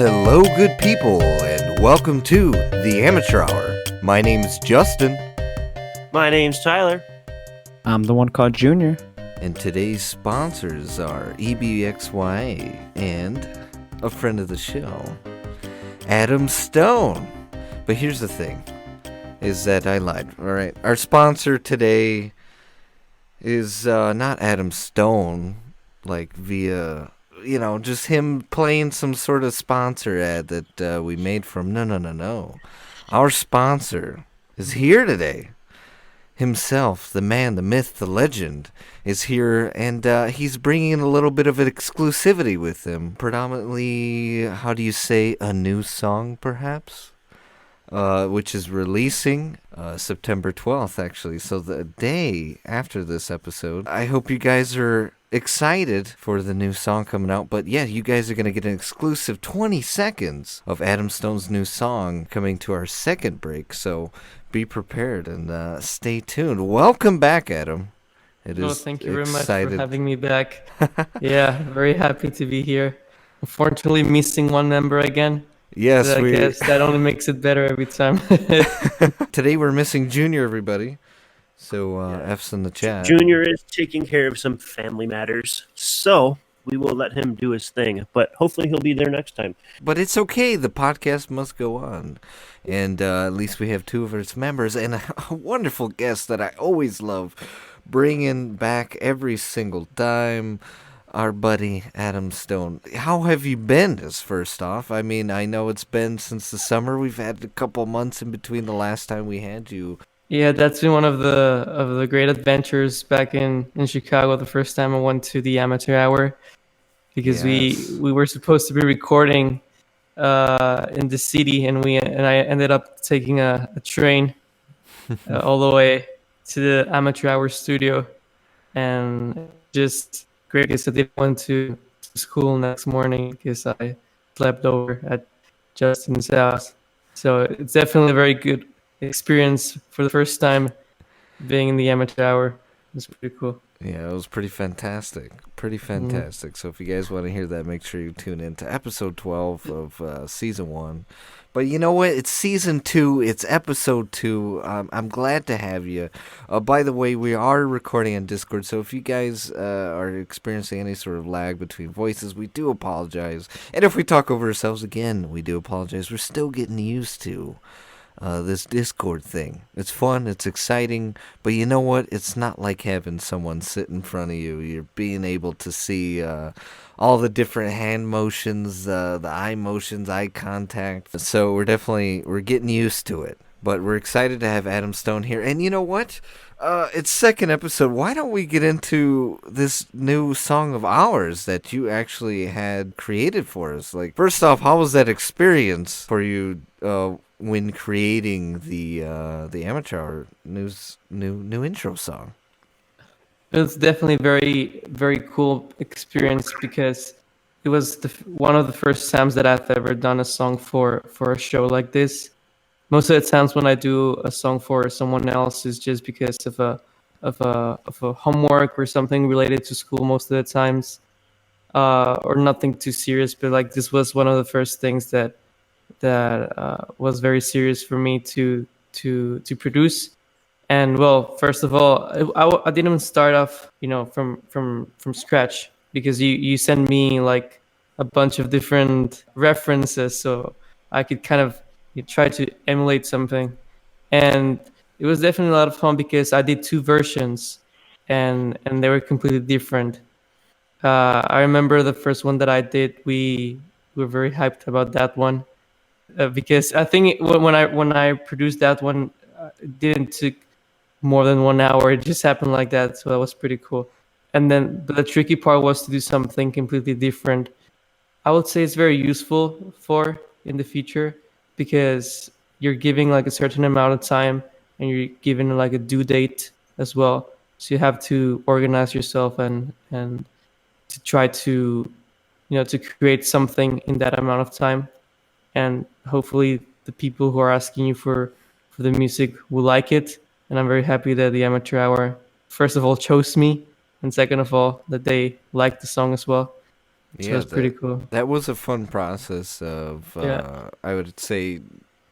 Hello, good people, and welcome to the Amateur Hour. My name's Justin, My name's Tyler. I'm the one called Junior. and today's sponsors are EBXYA and a friend of the show, Adam Stone. But here's the thing, is that I lied, alright? Our sponsor today is not Adam Stone, like via, just him playing some sort of sponsor ad that we made from. No. Our sponsor is here today. Himself, the man, the myth, the legend, is here, and he's bringing a little bit of an exclusivity with him. Predominantly, how do you say, a new song, perhaps? Which is releasing September 12th, actually. So the day after this episode. I hope you guys are excited for the new song coming out. But yeah, you guys are going to get an exclusive 20 seconds of Adam Stone's new song coming to our second break. So be prepared and stay tuned. Welcome back, Adam. Thank you very much for having me back. Yeah, very happy to be here. Unfortunately, missing one member again. Yes, I guess that only makes it better every time. Today we're missing Junior, everybody. So F's in the chat. Junior is taking care of some family matters, so we will let him do his thing. But hopefully he'll be there next time. But it's okay. The podcast must go on. And at least we have two of its members and a wonderful guest that I always love bringing back every single time. Our buddy Adam Stone. How have you been, is first off? I mean, I know it's been since the summer. We've had a couple months in between the last time we had you. Yeah, that's been one of the great adventures back in Chicago. The first time I went to the Amateur Hour, because we were supposed to be recording in the city, and I ended up taking a train all the way to the Amateur Hour studio, and just great because I didn't went to school next morning because I slept over at Justin's house. So it's definitely a very good experience for the first time being in the Amateur Hour. It's pretty cool. Yeah, it was pretty fantastic. So if you guys want to hear that, make sure you tune in to episode 12 of season 1. But you know what? It's season 2. It's episode 2. I'm glad to have you. By the way, we are recording on Discord, so if you guys are experiencing any sort of lag between voices, we do apologize. And if we talk over ourselves again, we do apologize. We're still getting used to this Discord thing. It's fun, it's exciting, but you know what? It's not like having someone sit in front of you. You're being able to see all the different hand motions, the eye motions, eye contact. So we're getting used to it. But we're excited to have Adam Stone here. And you know what? It's second episode. Why don't we get into this new song of ours that you actually had created for us? Like, first off, how was that experience for you when creating the Amateur Hour new intro song? It's definitely a very, very cool experience because it was one of the first times that I've ever done a song for a show like this. Most of the times when I do a song for someone else is just because of a homework or something related to school most of the times, or nothing too serious. But like this was one of the first things that was very serious for me to produce. And well, first of all, I didn't start off, from scratch, because you sent me like a bunch of different references, so I could kind of try to emulate something. And it was definitely a lot of fun because I did 2 versions, and they were completely different. I remember the first one that I did, we were very hyped about that one, because I think when I produced that one, it didn't took more than 1 hour. It just happened like that, so that was pretty cool. And then the tricky part was to do something completely different. I would say it's very useful for in the future, because you're giving like a certain amount of time and you're given like a due date as well. So you have to organize yourself and to try to create something in that amount of time. And hopefully the people who are asking you for the music will like it. And I'm very happy that the Amateur Hour, first of all, chose me, and second of all, that they liked the song as well. So Yeah, it's pretty cool. that was a fun process of Yeah. I would say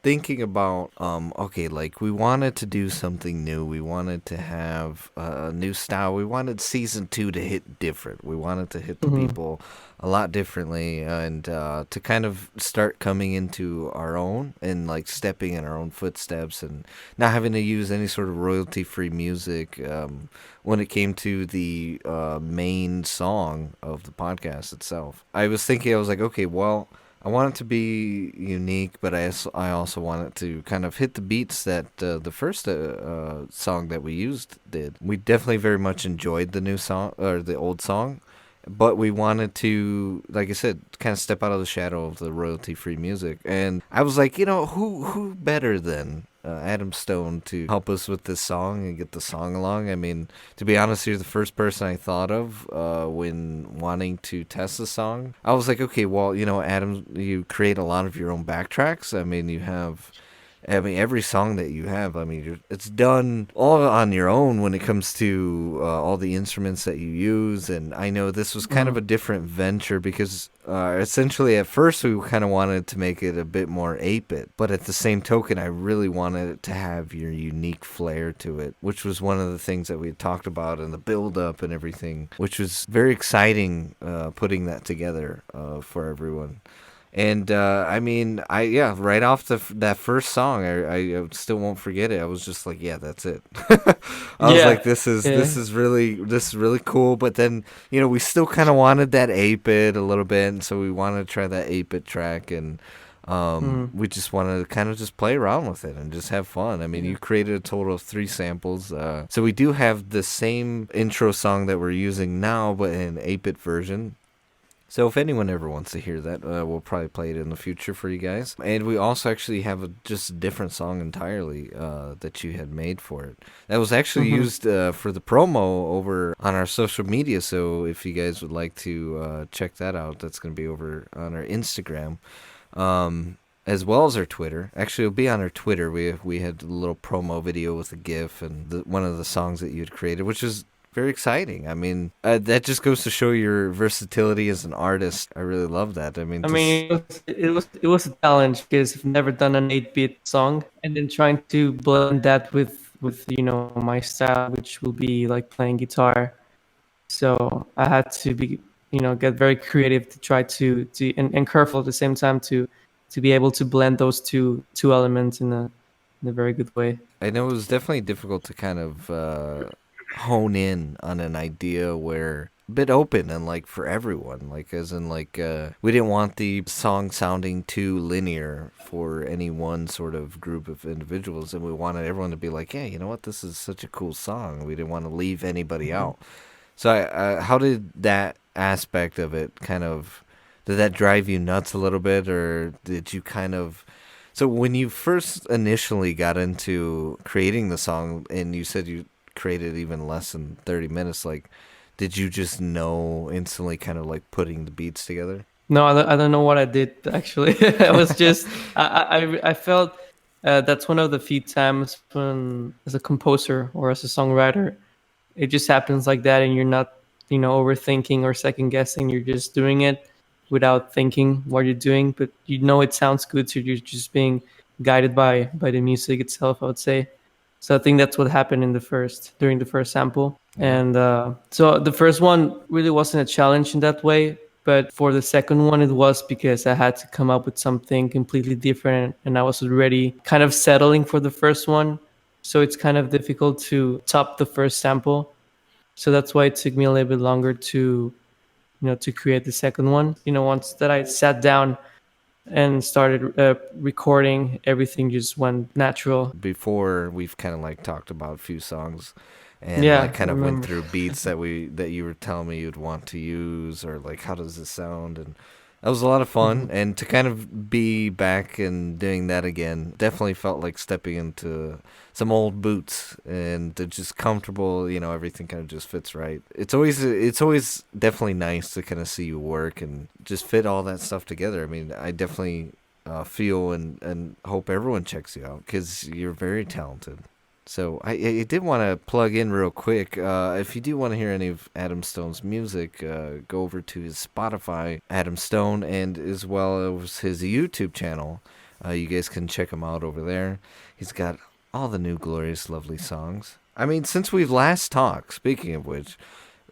thinking about okay, like we wanted to do something new. We wanted to have a new style. We wanted season 2 to hit different. We wanted to hit the Hmm. people a lot differently, and to kind of start coming into our own and like stepping in our own footsteps and not having to use any sort of royalty free music when it came to the main song of the podcast itself. I was thinking, I was like, okay, well, I want it to be unique, but I also want it to kind of hit the beats that the first song that we used did. We definitely very much enjoyed the new song or the old song, but we wanted to, like I said, kind of step out of the shadow of the royalty-free music. And I was like, who better than Adam Stone to help us with this song and get the song along? I mean, to be honest, you're the first person I thought of when wanting to test the song. I was like, okay, well, Adam, you create a lot of your own backtracks. I mean, every song that you have, I mean, it's done all on your own when it comes to all the instruments that you use. And I know this was kind of a different venture because essentially at first we kind of wanted to make it a bit more 8-bit. But at the same token, I really wanted it to have your unique flair to it, which was one of the things that we had talked about in the build-up and everything, which was very exciting putting that together for everyone. And I mean, right off that first song, I still won't forget it. I was just like, yeah, that's it. I was like, Yeah. this is really cool. But then we still kind of wanted that 8-bit a little bit, and so we wanted to try that 8-bit track, and we just wanted to kind of just play around with it and just have fun. I mean, you created a total of 3 samples, so we do have the same intro song that we're using now, but in an 8-bit version. So if anyone ever wants to hear that, we'll probably play it in the future for you guys. And we also actually have just a different song entirely that you had made for it. That was actually used for the promo over on our social media. So if you guys would like to check that out, that's going to be over on our Instagram. As well as our Twitter. Actually, it'll be on our Twitter. We had a little promo video with a GIF and one of the songs that you had created, which is very exciting. I mean, that just goes to show your versatility as an artist. I really love that. I mean, It was a challenge because I've never done an 8-bit song, and then trying to blend that with my style, which will be like playing guitar. So I had to be get very creative to try and careful at the same time to be able to blend those two elements in a very good way. I know it was definitely difficult to kind of hone in on an idea where a bit open and like for everyone, like as in like we didn't want the song sounding too linear for any one sort of group of individuals, and we wanted everyone to be like, yeah, you know what, this is such a cool song. We didn't want to leave anybody out. So how did that aspect of it did that drive you nuts a little bit, or did you kind of... So when you first initially got into creating the song, and you said you created even less than 30 minutes, like, did you just know instantly kind of like putting the beats together? No, I don't know what I did actually. I was just I felt that's one of the few times when, as a composer or as a songwriter, it just happens like that, and you're not overthinking or second guessing. You're just doing it without thinking what you're doing, but it sounds good, so you're just being guided by the music itself, I would say. So I think that's what happened during the first sample. And so the first one really wasn't a challenge in that way, but for the second one it was, because I had to come up with something completely different, and I was already kind of settling for the first one. So it's kind of difficult to top the first sample. So that's why it took me a little bit longer to create the second one. Once that I sat down and started recording, everything just went natural. Before, we've kind of like talked about a few songs and Yeah, like kind I of went remember. through beats that you were telling me you'd want to use, or like how does this sound, and that was a lot of fun. And to kind of be back and doing that again definitely felt like stepping into some old boots, and they're just comfortable, everything kind of just fits right. It's always definitely nice to kind of see you work and just fit all that stuff together. I mean, I definitely feel and hope everyone checks you out because you're very talented. So I did want to plug in real quick. If you do want to hear any of Adam Stone's music, go over to his Spotify, Adam Stone, and as well as his YouTube channel. You guys can check him out over there. He's got all the new glorious, lovely songs. I mean, since we've last talked, speaking of which,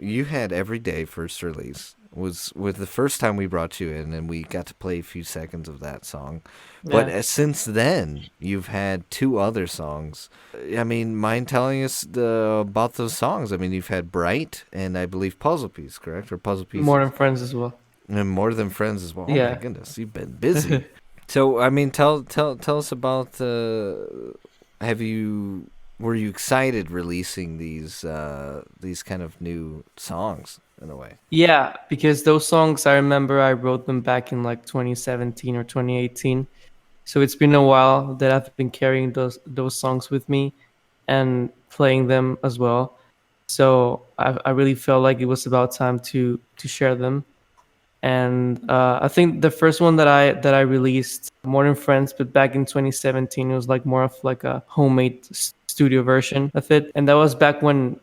you had Every Day first release. Was the first time we brought you in, and we got to play a few seconds of that song. But Yeah. since then, you've had two other songs. I mean, mind telling us about those songs? I mean, you've had Bright and I believe Puzzle Piece, correct? Or Puzzle Piece? More than friends as well. And More Than Friends as well. Oh my Yeah. goodness, you've been busy. So, I mean, tell us about. Were you excited releasing these kind of new songs in a way? Yeah, because those songs, I remember I wrote them back in like 2017 or 2018. So it's been a while that I've been carrying those songs with me and playing them as well. So I really felt like it was about time to share them. And I think the first one that I released, More Than Friends, but back in 2017, it was like more of like a homemade studio version of it. And that was back when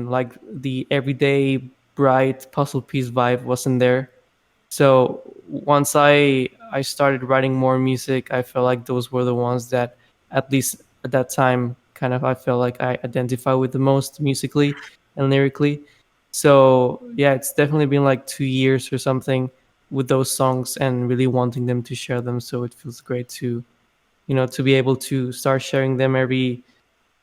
like the everyday bright puzzle piece vibe wasn't there. So once I started writing more music, I felt like those were the ones that, at least at that time, kind of I felt like I identify with the most musically and lyrically. So yeah, it's definitely been like 2 years or something with those songs and really wanting them to share them. So it feels great to, to be able to start sharing them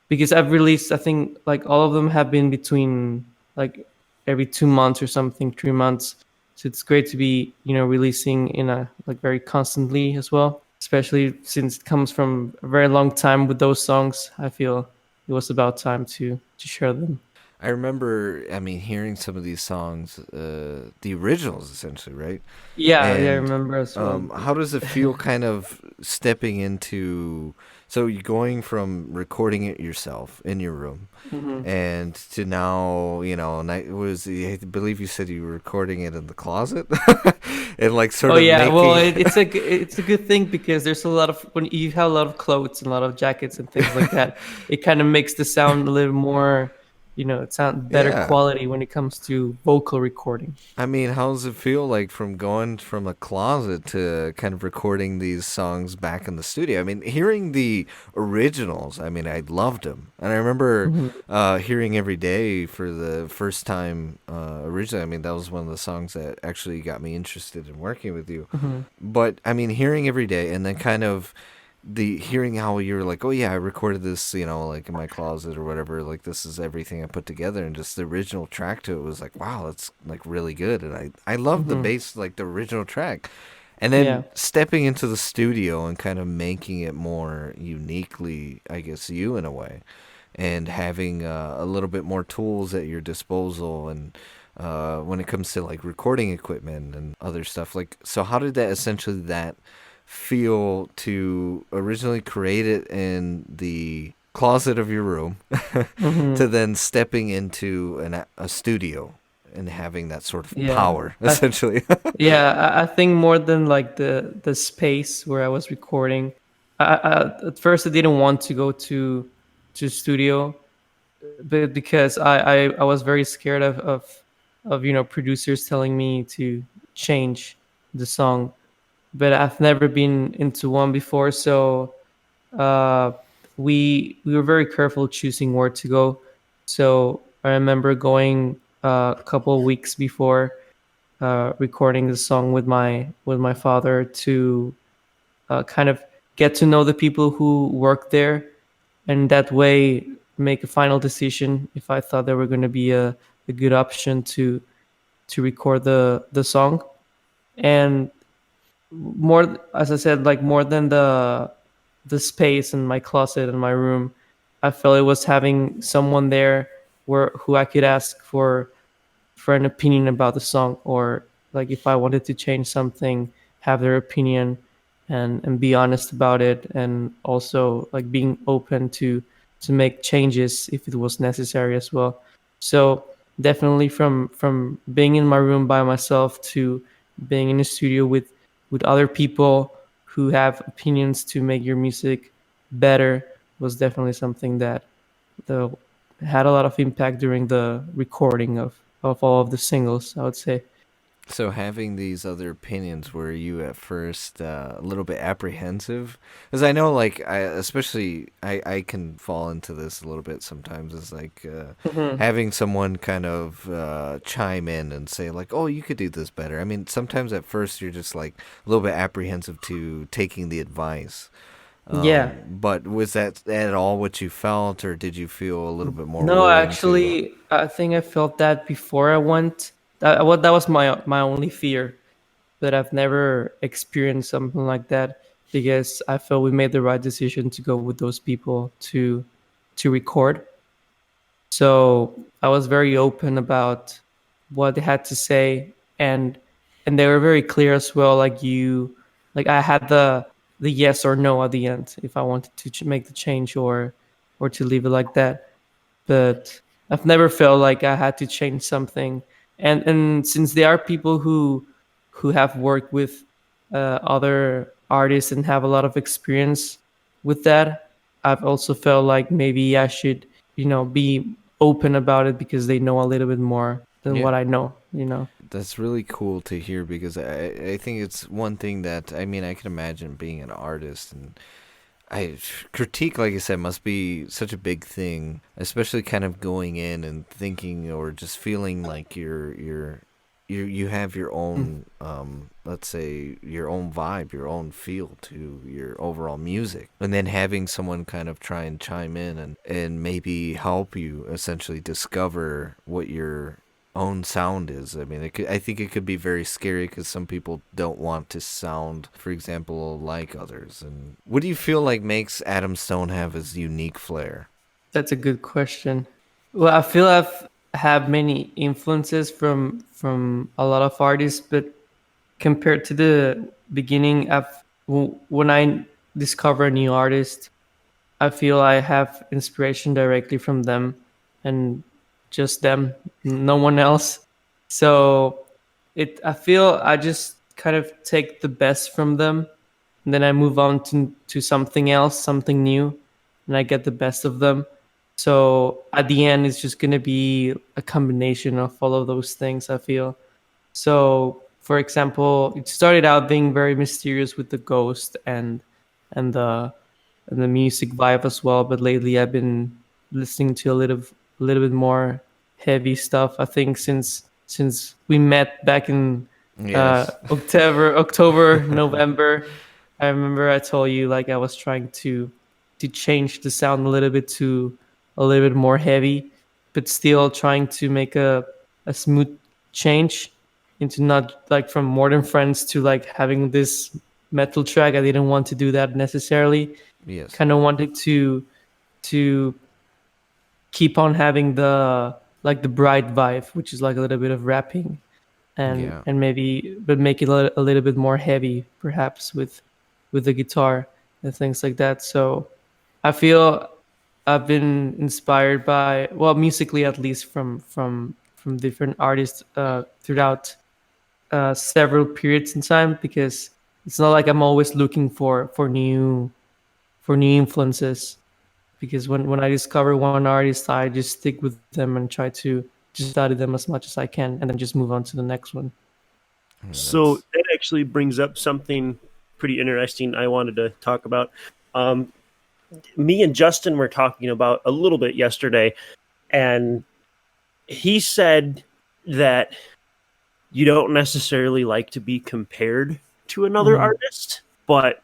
because I've released, I think like all of them have been between like every 2 months or something, 3 months. So it's great to be, releasing in a like very constantly as well, especially since it comes from a very long time with those songs. I feel it was about time to share them. I remember, I mean, hearing some of these songs, the originals essentially, right? Yeah, yeah, I And remember as well. how does it feel kind of stepping into, so you're going from recording it yourself in your room Hmm. and to now, I believe you said you were recording it in the closet and like sort Oh of yeah, well making, it's a good thing because there's a lot of when you have a lot of clothes and a lot of jackets and things like that, it kind of makes the sound a little more, it sounds better yeah. quality when it comes to vocal recording. I mean, how does it feel like from going from a closet to kind of recording these songs back in the studio? I mean, hearing the originals, I mean, I loved them. And I remember Hmm. hearing Every Day for the first time originally. I mean, that was one of the songs that actually got me interested in working with you. Hmm. But, I mean, hearing Every Day and then kind of the hearing how you're like, oh yeah, I recorded this, like in my closet or whatever, like this is everything I put together, and just the original track to it was like, wow, that's like really good. And I love the Hmm. bass, like the original track, and Yeah. then stepping into the studio and kind of making it more uniquely, I guess, you in a way, and having a little bit more tools at your disposal, and when it comes to like recording equipment and other stuff, like, so how did that essentially that feel to originally create it in the closet of your room Hmm. to then stepping into a studio and having that sort of Yeah. power essentially? Yeah, I think more than like the space where I was recording. At first I didn't want to go to studio, but because I was very scared of producers telling me to change the song. But I've never been into one before, so uh, we were very careful choosing where to go. So I remember going a couple of weeks before recording the song with my father to kind of get to know the people who work there, and that way make a final decision if I thought they were going to be a good option to record the song. And more, as I said, like more than the space in my closet and my room, I felt it was having someone there where who I could ask for an opinion about the song, or like if I wanted to change something, have their opinion and be honest about it, and also like being open to make changes if it was necessary as well. So definitely from being in my room by myself to being in a studio with other people who have opinions to make your music better was definitely something that the had a lot of impact during the recording of all of the singles, I would say. So having these other opinions, were you at first a little bit apprehensive? Because I know, like, I can fall into this a little bit sometimes. Is like Hmm. having someone kind of chime in and say like, "Oh, you could do this better." I mean, sometimes at first you're just like a little bit apprehensive to taking the advice. Yeah. But was that at all what you felt, or did you feel a little bit more No, willing to? actually, I think I felt that before I went. That was my only fear, that I've never experienced something like that, because I felt we made the right decision to go with those people to record. So I was very open about what they had to say, and they were very clear as well. Like I had the yes or no at the end if I wanted to make the change or to leave it like that. But I've never felt like I had to change something. And since there are people who have worked with other artists and have a lot of experience with that, I've also felt like maybe I should, be open about it because they know a little bit more than Yeah. what I know. That's really cool to hear because I think it's one thing that I mean I can imagine being an artist and I critique like I said must be such a big thing, especially kind of going in and thinking or just feeling like you have your own let's say your own vibe, your own feel to your overall music. And then having someone kind of try and chime in and maybe help you essentially discover what your own sound is. I mean, I think it could be very scary because some people don't want to sound, for example, like others. And what do you feel like makes Adam Stone have his unique flair? That's a good question. Well, I feel I've had many influences from a lot of artists, but compared to the beginning, when I discover a new artist, I feel I have inspiration directly from them and just them, no one else. So I feel I just kind of take the best from them, and then I move on to something else, something new, and I get the best of them. So at the end, it's just gonna be a combination of all of those things, I feel. So, for example, it started out being very mysterious with the ghost and the and the music vibe as well. But lately, I've been listening to a little bit more heavy stuff. I think since we met back in Yes. October, November, I remember I told you like I was trying to change the sound a little bit to a little bit more heavy, but still trying to make a smooth change into not like from Modern Friends to like having this metal track. I didn't want to do that necessarily. Yes. Kind of wanted to keep on having the like the bright vibe, which is like a little bit of rapping Yeah. and maybe but make it a little bit more heavy perhaps with the guitar and things like that. So I feel I've been inspired by, well, musically at least, from different artists throughout several periods in time, because it's not like I'm always looking for new influences, because when I discover one artist, I just stick with them and try to just study them as much as I can and then just move on to the next one. So That's that actually brings up something pretty interesting I wanted to talk about. Um, Me and Justin were talking about a little bit yesterday, and he said that you don't necessarily like to be compared to another Mm-hmm. artist, but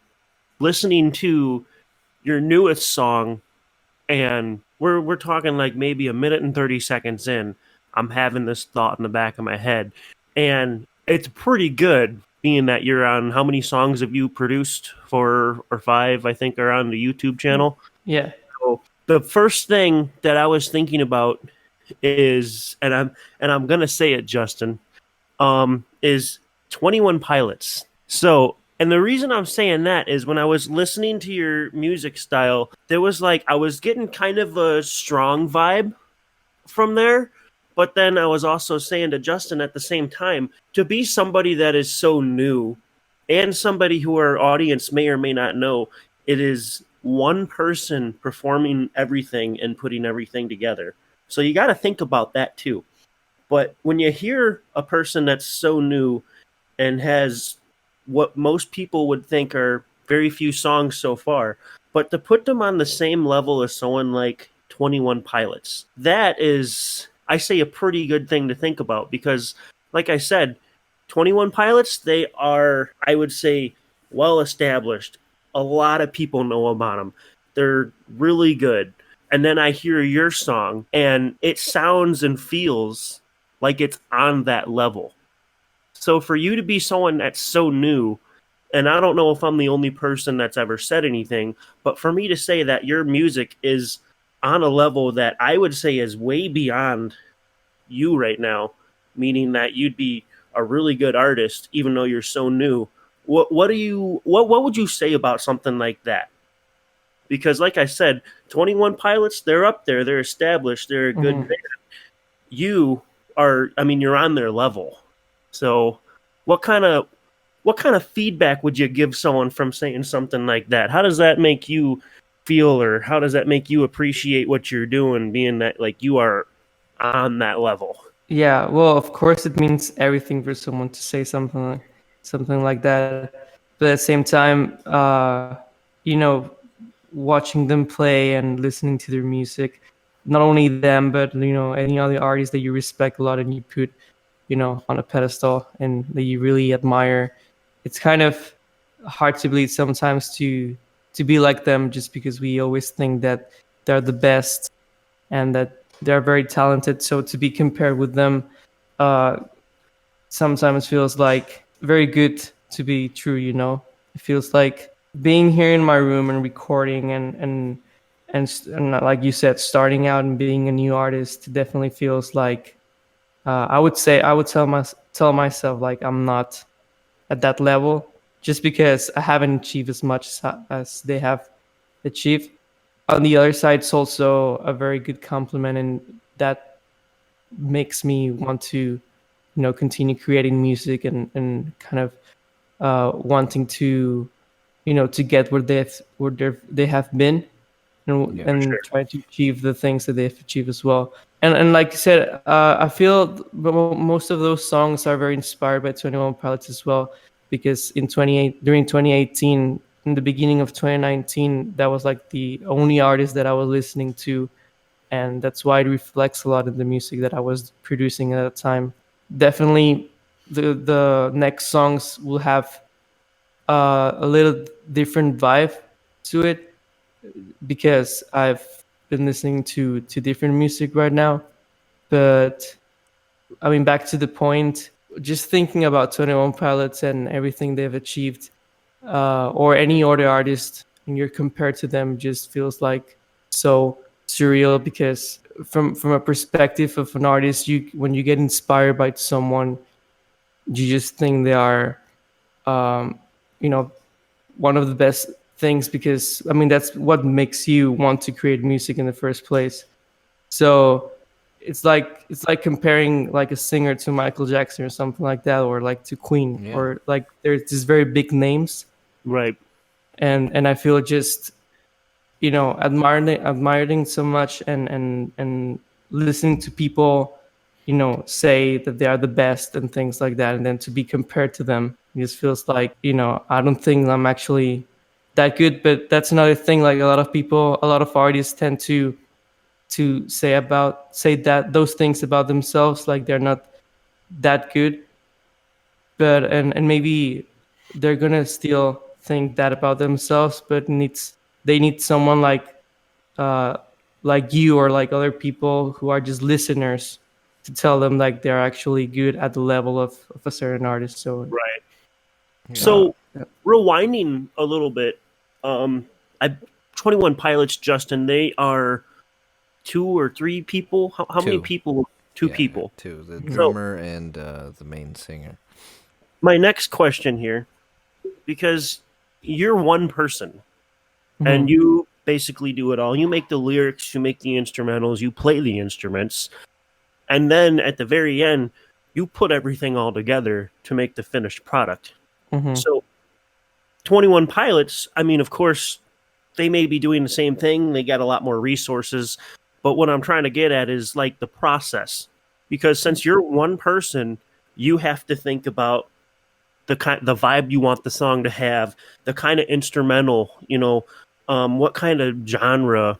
listening to your newest song, and we're talking like maybe a minute and 30 seconds in, I'm having this thought in the back of my head, and it's pretty good. Being that you're on, how many songs have you produced? 4 or 5, I think, are on the YouTube channel. Yeah. So the first thing that I was thinking about is, and I'm gonna say it, Justin, is 21 Pilots. So, and the reason I'm saying that is when I was listening to your music style, there was like I was getting kind of a strong vibe from there. But then I was also saying to Justin at the same time, to be somebody that is so new and somebody who our audience may or may not know, it is one person performing everything and putting everything together. So you got to think about that too. But when you hear a person that's so new and has what most people would think are very few songs so far, but to put them on the same level as someone like 21 Pilots, that is, I say, a pretty good thing to think about because, like I said, 21 Pilots, they are, I would say, well established. A lot of people know about them. They're really good. And then I hear your song, and it sounds and feels like it's on that level. So for you to be someone that's so new, and I don't know if I'm the only person that's ever said anything, but for me to say that your music is on a level that I would say is way beyond you right now, meaning that you'd be a really good artist even though you're so new. What do you what would you say about something like that? Because like I said, 21 Pilots, they're up there, they're established, they're a good Mhm. band. You are, I mean, you're on their level. So what kind of feedback would you give someone from saying something like that? How does that make you feel, or how does that make you appreciate what you're doing, being that like you are on that level? Yeah, well, of course, it means everything for someone to say something like that. But at the same time, you know, watching them play and listening to their music, not only them, but any other artists that you respect a lot and you put, on a pedestal and that you really admire. It's kind of hard to believe sometimes to be like them, just because we always think that they're the best and that they're very talented. So to be compared with them uh, sometimes feels like very good to be true. It feels like being here in my room and recording and like you said, starting out and being a new artist definitely feels like I would tell myself like I'm not at that level, just because I haven't achieved as much as they have achieved. On the other side, it's also a very good compliment, and that makes me want to continue creating music and kind of wanting to to get they have been, and, Yeah. and try to achieve the things that they've achieved as well. And like I said, I feel most of those songs are very inspired by 21 Pilots as well, because during 2018, in the beginning of 2019, that was like the only artist that I was listening to, and that's why it reflects a lot in the music that I was producing at the time. Definitely, the next songs will have a little different vibe to it, because I've been listening to different music right now. But I mean, back to the point, just thinking about 21 Pilots and everything they've achieved, or any other artist, and you're compared to them, just feels like so surreal, because from a perspective of an artist, you when you get inspired by someone, you just think they are, um, you know, one of the best things, because I mean that's what makes you want to create music in the first place. So it's like comparing like a singer to Michael Jackson or something like that, or like to Queen, Yeah. or like there's these very big names, Right. and I feel just admiring so much, and listening to people say that they are the best and things like that, and then to be compared to them, it just feels like I don't think I'm actually that good. But that's another thing, like a lot of artists tend to say that those things about themselves, like they're not that good, but and maybe they're gonna still think that about themselves, but they need someone uh like you, or like other people who are just listeners, to tell them like they're actually good at the level of a certain artist. So Right. Yeah. So yeah. rewinding a little bit, I 21 Pilots, Justin, they are two or three people. How many Two. people? Two Yeah, people. two. The Mhm. So drummer and the main singer. my next question here, because you're one person and Mhm. you basically do it all. You make the lyrics, you make the instrumentals, you play the instruments, and then at the very end, you put everything all together to make the finished product. Mhm. So 21 Pilots, I mean, of course, they may be doing the same thing. They got a lot more resources. But what I'm trying to get at is like the process. Because since you're one person, you have to think about the vibe you want the song to have, the kind of instrumental, what kind of genre,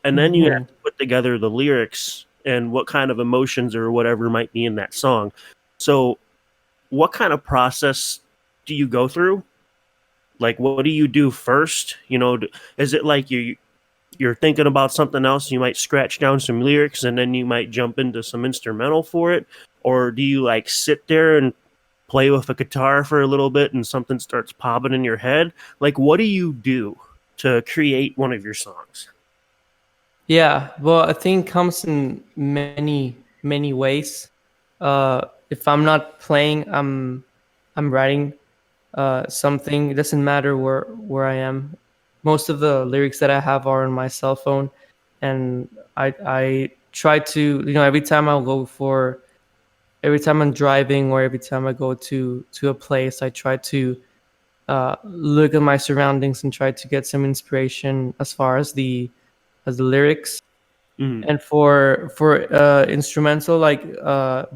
and then you have to put together the lyrics and what kind of emotions or whatever might be in that song. So, what kind of process do you go through? Like, what do you do first? Is it like you're thinking about something else, you might scratch down some lyrics and then you might jump into some instrumental for it? Or do you like sit there and play with a guitar for a little bit and something starts popping in your head? Like, what do you do to create one of your songs? Yeah, well, I think it comes in many ways. If I'm not playing, I'm writing something. It doesn't matter where I am. Most of the lyrics that I have are on my cell phone, and I try to, every time I'm driving or every time I go to a place, I try to look at my surroundings and try to get some inspiration as far as the lyrics. Mhm. And for instrumental, like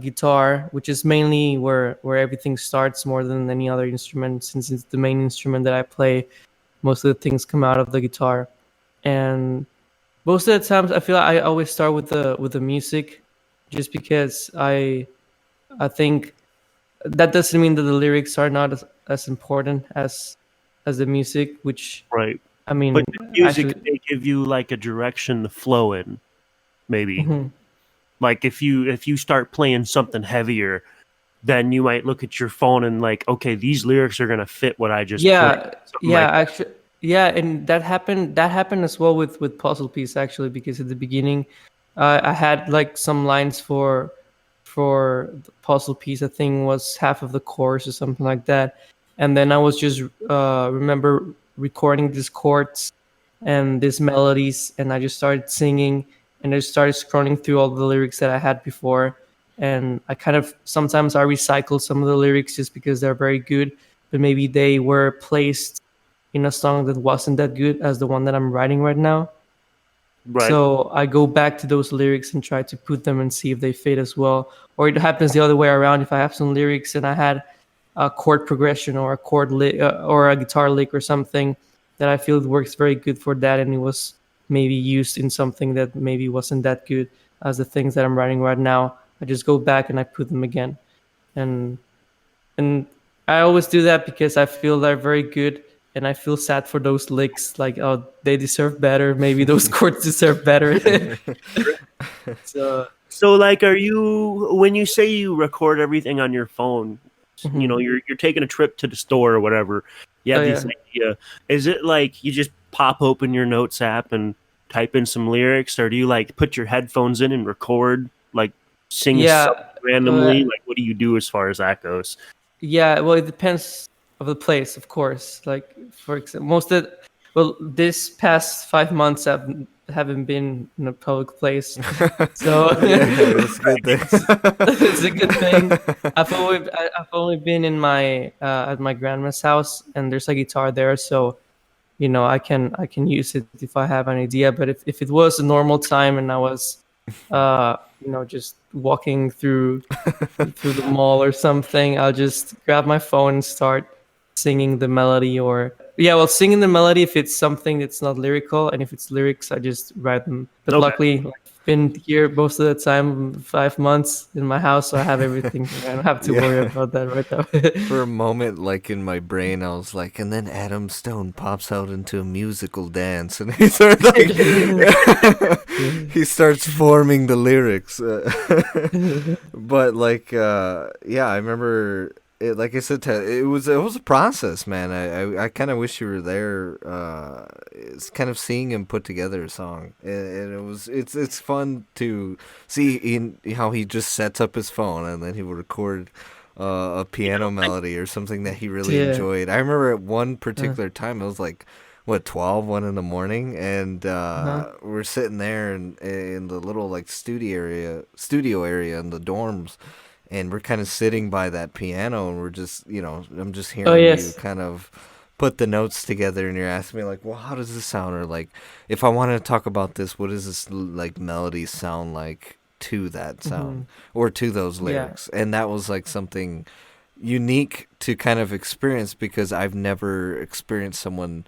guitar, which is mainly where everything starts more than any other instrument, since it's the main instrument that I play, most of the things come out of the guitar. And most of the times I feel like I always start with the music, just because I think that doesn't mean that the lyrics are not as important as the music, which, Right. I mean, But the music actually. may give you like a direction to flow in, maybe. Mhm. Like if you start playing something heavier, then you might look at your phone and like, okay, these lyrics are gonna fit what I just played. Yeah, Something yeah, like that. actually, yeah, and that happened as well with Puzzle Piece, actually, because at the beginning, I had like some lines for the Puzzle Piece. I think was half of the chorus or something like that, and then I was just remember recording these chords and these melodies, and I just started singing, and I just started scrolling through all the lyrics that I had before, and I kind of sometimes I recycle some of the lyrics just because they're very good, but maybe they were placed in a song that wasn't that good as the one that I'm writing right now. Right. So I go back to those lyrics and try to put them and see if they fit as well. Or it happens the other way around. If I have some lyrics and I had a chord progression or a or a guitar lick or something that I feel works very good for that, and it was maybe used in something that maybe wasn't that good as the things that I'm writing right now, I just go back and I put them again. And and I always do that because I feel they're very good, and I feel sad for those licks. Like, oh, they deserve better. Maybe those chords deserve better. So, So like, are you when you say you record everything on your phone, mhm. you're taking a trip to the store or whatever, you Oh have this yeah, idea. Is it like you just pop open your notes app and type in some lyrics, or do you like put your headphones in and record, like sing something yeah. randomly? Like, what do you do as far as that goes? Yeah, well, it depends of the place, of course. Like, for example, well, this past 5 months haven't been in a public place, so Yeah, that's a good thing. it's a good thing. I've only been in my at my grandma's house, and there's a guitar there, so I can use it if I have an idea. But if it was a normal time and I was just walking through the mall or something, I'll just grab my phone and start singing the melody. Or yeah, well, singing the melody if it's something that's not lyrical, and if it's lyrics, I just write them. But Okay. luckily, like, I've been here most of the time, 5 months in my house, so I have everything. I don't have to worry Yeah. about that right For now. a moment, like in my brain, I was like, and then Adam Stone pops out into a musical dance, and he starts like, he starts forming the lyrics. But like, yeah, I remember it. Like I said, it was a process, man. I kind of wish you were there. It's kind of seeing him put together a song, and it's fun to see how he just sets up his phone and then he will record a piano melody or something that he really Yeah. enjoyed. I remember at one Uh, particular time, it was like, what, 12, 1 in the morning, and uh-huh. we're sitting there in the little like studio area in the dorms, and we're kind of sitting by that piano, and we're just, I'm just Oh hearing you yes. kind of put the notes together and you're asking me like, well, how does this sound? Or like, if I want to talk about this, what does this like melody sound like to that sound or to those lyrics? And that was like something unique to kind of experience because I've never experienced someone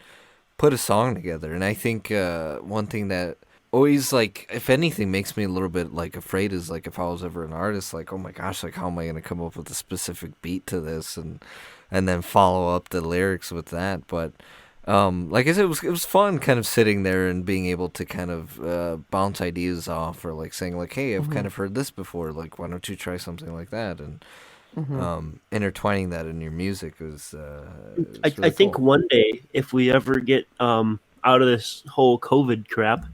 put a song together. And I think one thing that always, like, if anything, makes me a little bit like afraid is like if I was ever an artist, like, oh my gosh, like how am I going to come up with a specific beat to this and then follow up the lyrics with that. But like I said, it was fun kind of sitting there and being able to kind of bounce ideas off or like saying like, hey, I've kind of heard this before, like why don't you try something like that? And intertwining that in your music is really I think cool. one day if we ever get out of this whole COVID crap,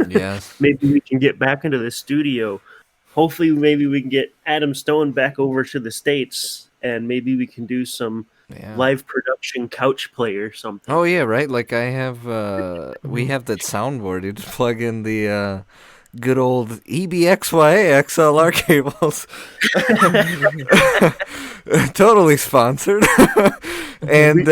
Yes. maybe we can get back into the studio. Hopefully, maybe we can get Adam Stone back over to the States, and maybe we can do some live production couch play or something. Oh yeah, right. Like I have, we have that soundboard. You just plug in the good old EBXYA XLR cables. Totally sponsored. And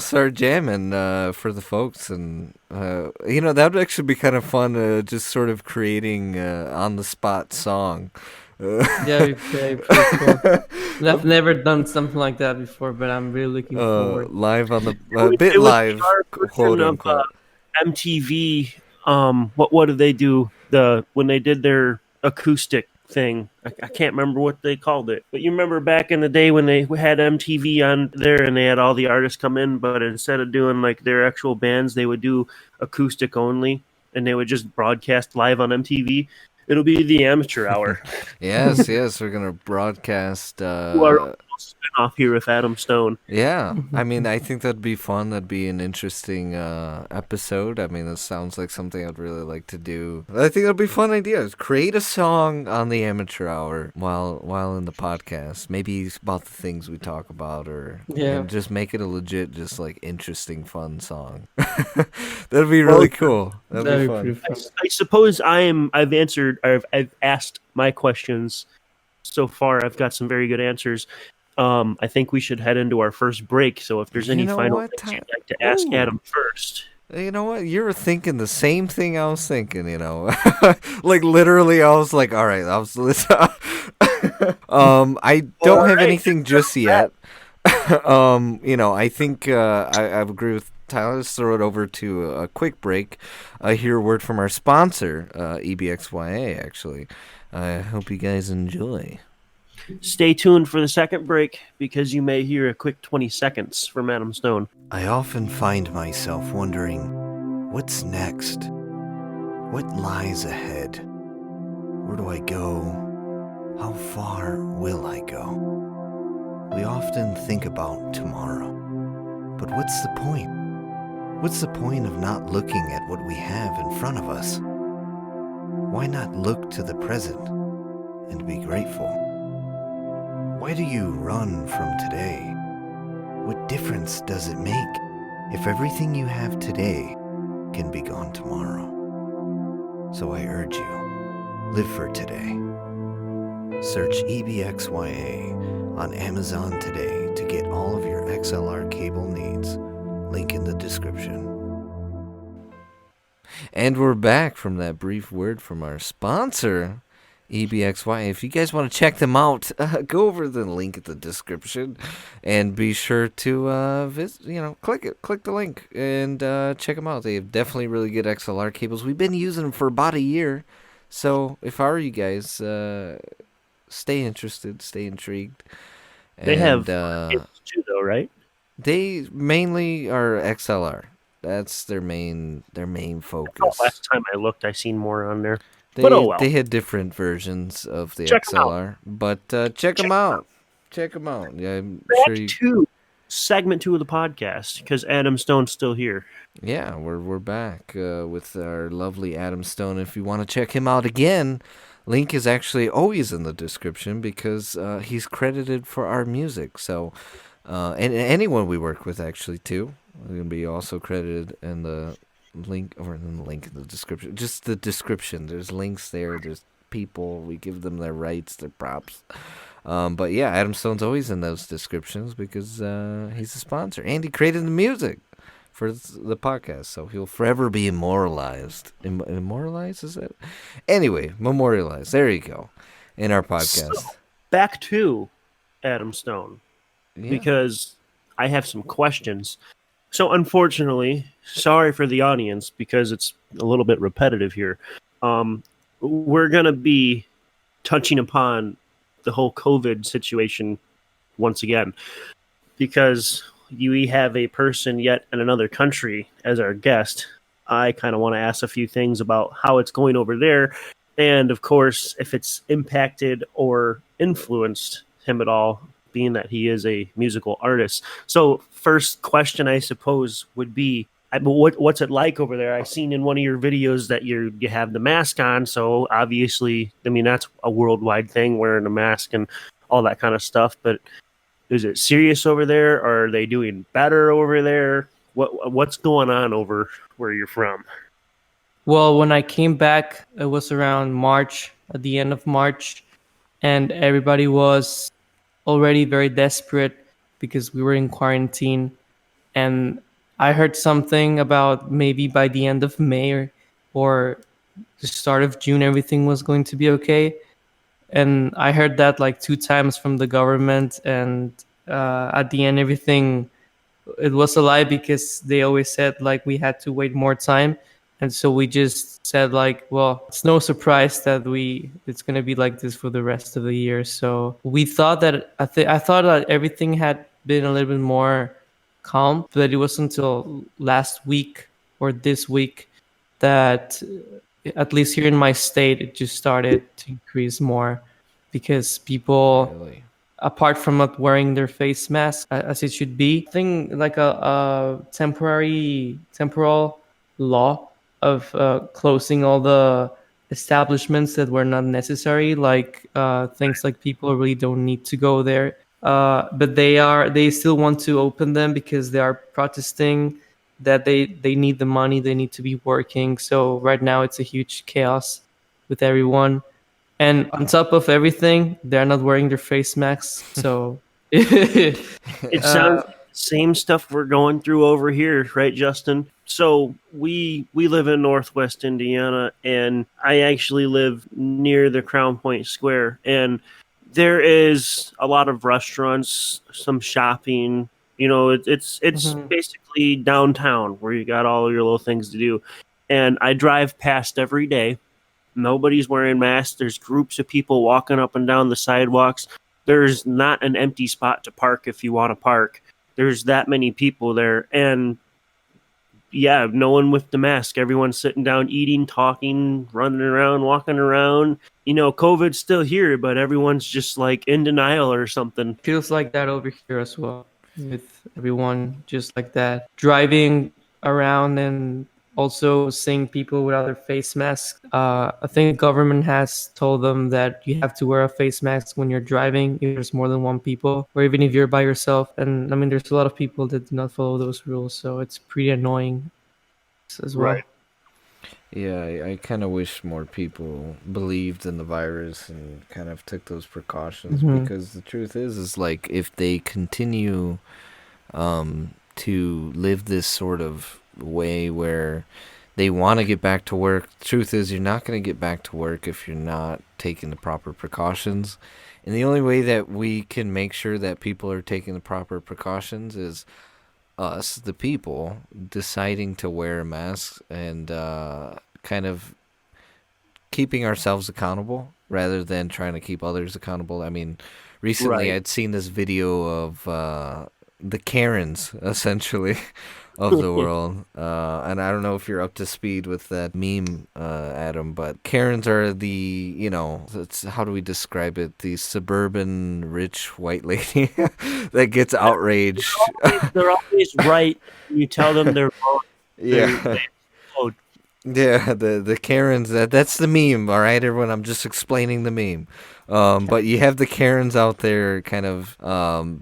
start jamming for the folks, and that would actually be kind of fun. Just sort of creating on the spot song. Yeah, it'd be pretty cool. I've never done something like that before, but I'm really looking forward. Live on the It was live, our quote version of unquote. MTV. What did they do? When they did their acoustic thing, I can't remember what they called it. But you remember back in the day when they had MTV on there and they had all the artists come in, but instead of doing like their actual bands, they would do acoustic only, and they would just broadcast live on MTV. It'll be the amateur hour. Yes, we're gonna broadcast. Who are spin-off here with Adam Stone. Yeah, I mean, I think that'd be fun. That'd be an interesting episode. I mean, it sounds like something I'd really like to do. I think that'd be fun ideas. Create a song on the amateur hour while in the podcast. Maybe about the things we talk about, or and just make it a legit, just like interesting, fun song. That'd be really cool. That'd be fun. I suppose I've asked my questions so far. I've got some very good answers. I think we should head into our first break. So if there's any final things you'd like to ask Adam first. You know what? You're thinking the same thing I was thinking, like literally I was like, all right, I don't have anything just yet. I think I agree with Tyler. Let's throw it over to a quick break. Hear a word from our sponsor, EBXYA, actually. I hope you guys enjoy. Stay tuned for the second break because you may hear a quick 20 seconds from Adam Stone. I often find myself wondering, what's next? What lies ahead? Where do I go? How far will I go? We often think about tomorrow. But what's the point? What's the point of not looking at what we have in front of us? Why not look to the present and be grateful? Why do you run from today? What difference does it make if everything you have today can be gone tomorrow? So I urge you, live for today. Search EBXYA on Amazon today to get all of your XLR cable needs. Link in the description. And we're back from that brief word from our sponsor, EBXYA. If you guys want to check them out, go over the link in the description and be sure to visit, click the link and check them out. They have definitely really good XLR cables. We've been using them for about a year. So if I were you guys, stay interested, stay intrigued. They have cables too, though, right? They mainly are XLR. That's their main focus. Last time I looked, I seen more on there. They had different versions of the XLR, but check them out. Check them out. Yeah, I'm sure segment 2 of the podcast because Adam Stone's still here. Yeah, we're back with our lovely Adam Stone. If you want to check him out again, link is actually always in the description because he's credited for our music. So, and anyone we work with actually too, are going to be also credited in the link in the description. Just the description. There's links there. There's people. We give them their rights, their props. But yeah, Adam Stone's always in those descriptions because he's a sponsor. And he created the music for the podcast, so he'll forever be immortalized. Immortalized, is that? Anyway, memorialized. There you go. In our podcast. So, back to Adam Stone, because I have some questions. So, unfortunately, sorry for the audience because it's a little bit repetitive here. We're going to be touching upon the whole COVID situation once again because we have a person yet in another country as our guest. I kind of want to ask a few things about how it's going over there, and of course, if it's impacted or influenced him at all, being that he is a musical artist. So, first question, I suppose, would be, what's it like over there? I've seen in one of your videos that you have the mask on, so obviously, I mean, that's a worldwide thing, wearing a mask and all that kind of stuff, but is it serious over there? Or are they doing better over there? What's going on over where you're from? Well, when I came back, it was around March, at the end of March, and everybody was already very desperate because we were in quarantine. And I heard something about maybe by the end of May or the start of June, everything was going to be okay. And I heard that like 2 times from the government, and at the end, everything, it was a lie because they always said like we had to wait more time. And so we just said like, well, it's no surprise that it's going to be like this for the rest of the year. So we thought that I thought that everything had been a little bit more calm, but it was until last week or this week that at least here in my state, it just started to increase more because people, Really? apart from not wearing their face mask as it should be, I think like a temporal law of closing all the establishments that were not necessary, like things like people really don't need to go there. But they still want to open them because they are protesting that they need the money, they need to be working. So right now it's a huge chaos with everyone. And on top of everything, they're not wearing their face masks. So It sounds like the same stuff we're going through over here, right, Justin? So we live in Northwest Indiana, and I actually live near the Crown Point Square, and there is a lot of restaurants, some shopping. You know, it's Mhm. basically downtown where you got all your little things to do. And I drive past every day. Nobody's wearing masks. There's groups of people walking up and down the sidewalks. There's not an empty spot to park if you want to park. There's that many people there. And yeah, no one with the mask. Everyone's sitting down, eating, talking, running around, walking around. You know, COVID's still here, but everyone's just like in denial or something. Feels like that over here as well, with everyone just like that, driving around and also seeing people without their face masks. I think the government has told them that you have to wear a face mask when you're driving if there's more than one people, or even if you're by yourself. And I mean, there's a lot of people that do not follow those rules, so it's pretty annoying as well. Right. Yeah, I kind of wish more people believed in the virus and kind of took those precautions Mhm. because the truth is like if they continue to live this sort of way where they want to get back to work, the truth is you're not going to get back to work if you're not taking the proper precautions. And the only way that we can make sure that people are taking the proper precautions is us, the people, deciding to wear a mask and kind of keeping ourselves accountable rather than trying to keep others accountable. I mean, recently Right. I'd seen this video of the Karens, essentially, of the world. And I don't know if you're up to speed with that meme, Adam, but Karens are how do we describe it? The suburban rich white lady that gets outraged. They're always right. You tell them they're wrong. Yeah. Oh, Yeah, the Karens, that's the meme, all right, everyone. I'm just explaining the meme. But you have the Karens out there kind of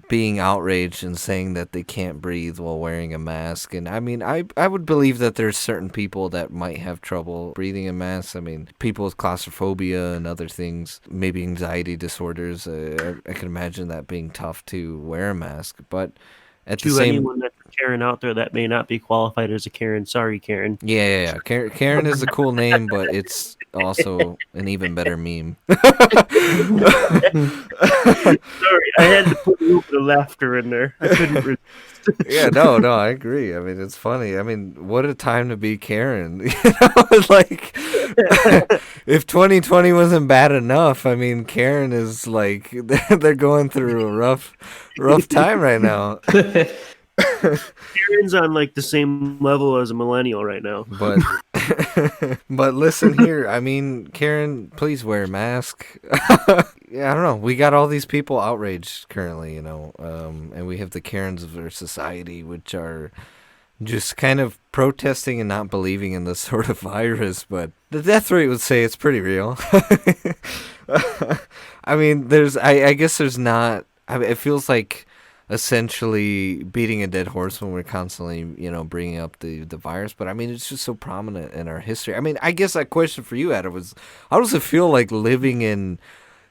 being outraged and saying that they can't breathe while wearing a mask. And I mean, I would believe that there's certain people that might have trouble breathing in masks. I mean, people with claustrophobia and other things, maybe anxiety disorders. I can imagine that being tough to wear a mask. But at the To same anyone that's a Karen out there that may not be qualified as a Karen, sorry, Karen. yeah. Karen is a cool name, but it's also an even better meme. Sorry, I had to put a little bit of laughter in there. I couldn't resist. Yeah, no, I agree. I mean, it's funny. I mean, what a time to be Karen. You know, it's like if 2020 wasn't bad enough, I mean, Karen is like they're going through a rough time right now. Karen's on like the same level as a millennial right now. But but listen here, I mean, Karen, please wear a mask. Yeah, I don't know. We got all these people outraged currently, and we have the Karens of our society, which are just kind of protesting and not believing in this sort of virus. But the death rate would say it's pretty real. I mean, I guess there's not. I mean, it feels like essentially beating a dead horse when we're constantly, bringing up the virus. But I mean, it's just so prominent in our history. I mean, I guess that question for you, Adam, was how does it feel like living in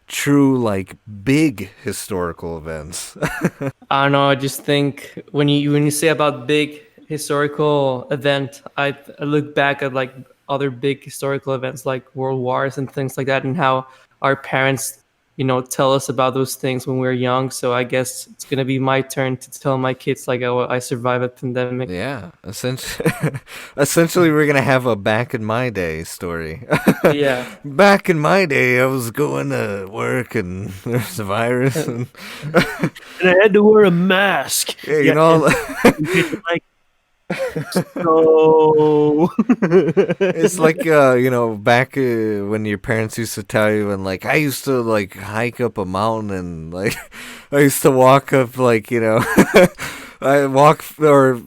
true, like, big historical events? I don't know. I just think when you say about big historical event, I look back at like other big historical events like world wars and things like that, and how our parents, tell us about those things when we were young. So I guess it's gonna be my turn to tell my kids like, oh, I survived a pandemic. Yeah, essentially, we're gonna have a back in my day story. Yeah. Back in my day, I was going to work and there's a virus, and And I had to wear a mask. yeah, you know. Like, so It's like back when your parents used to tell you, and like I used to like hike up a mountain, and like I used to walk up I walk for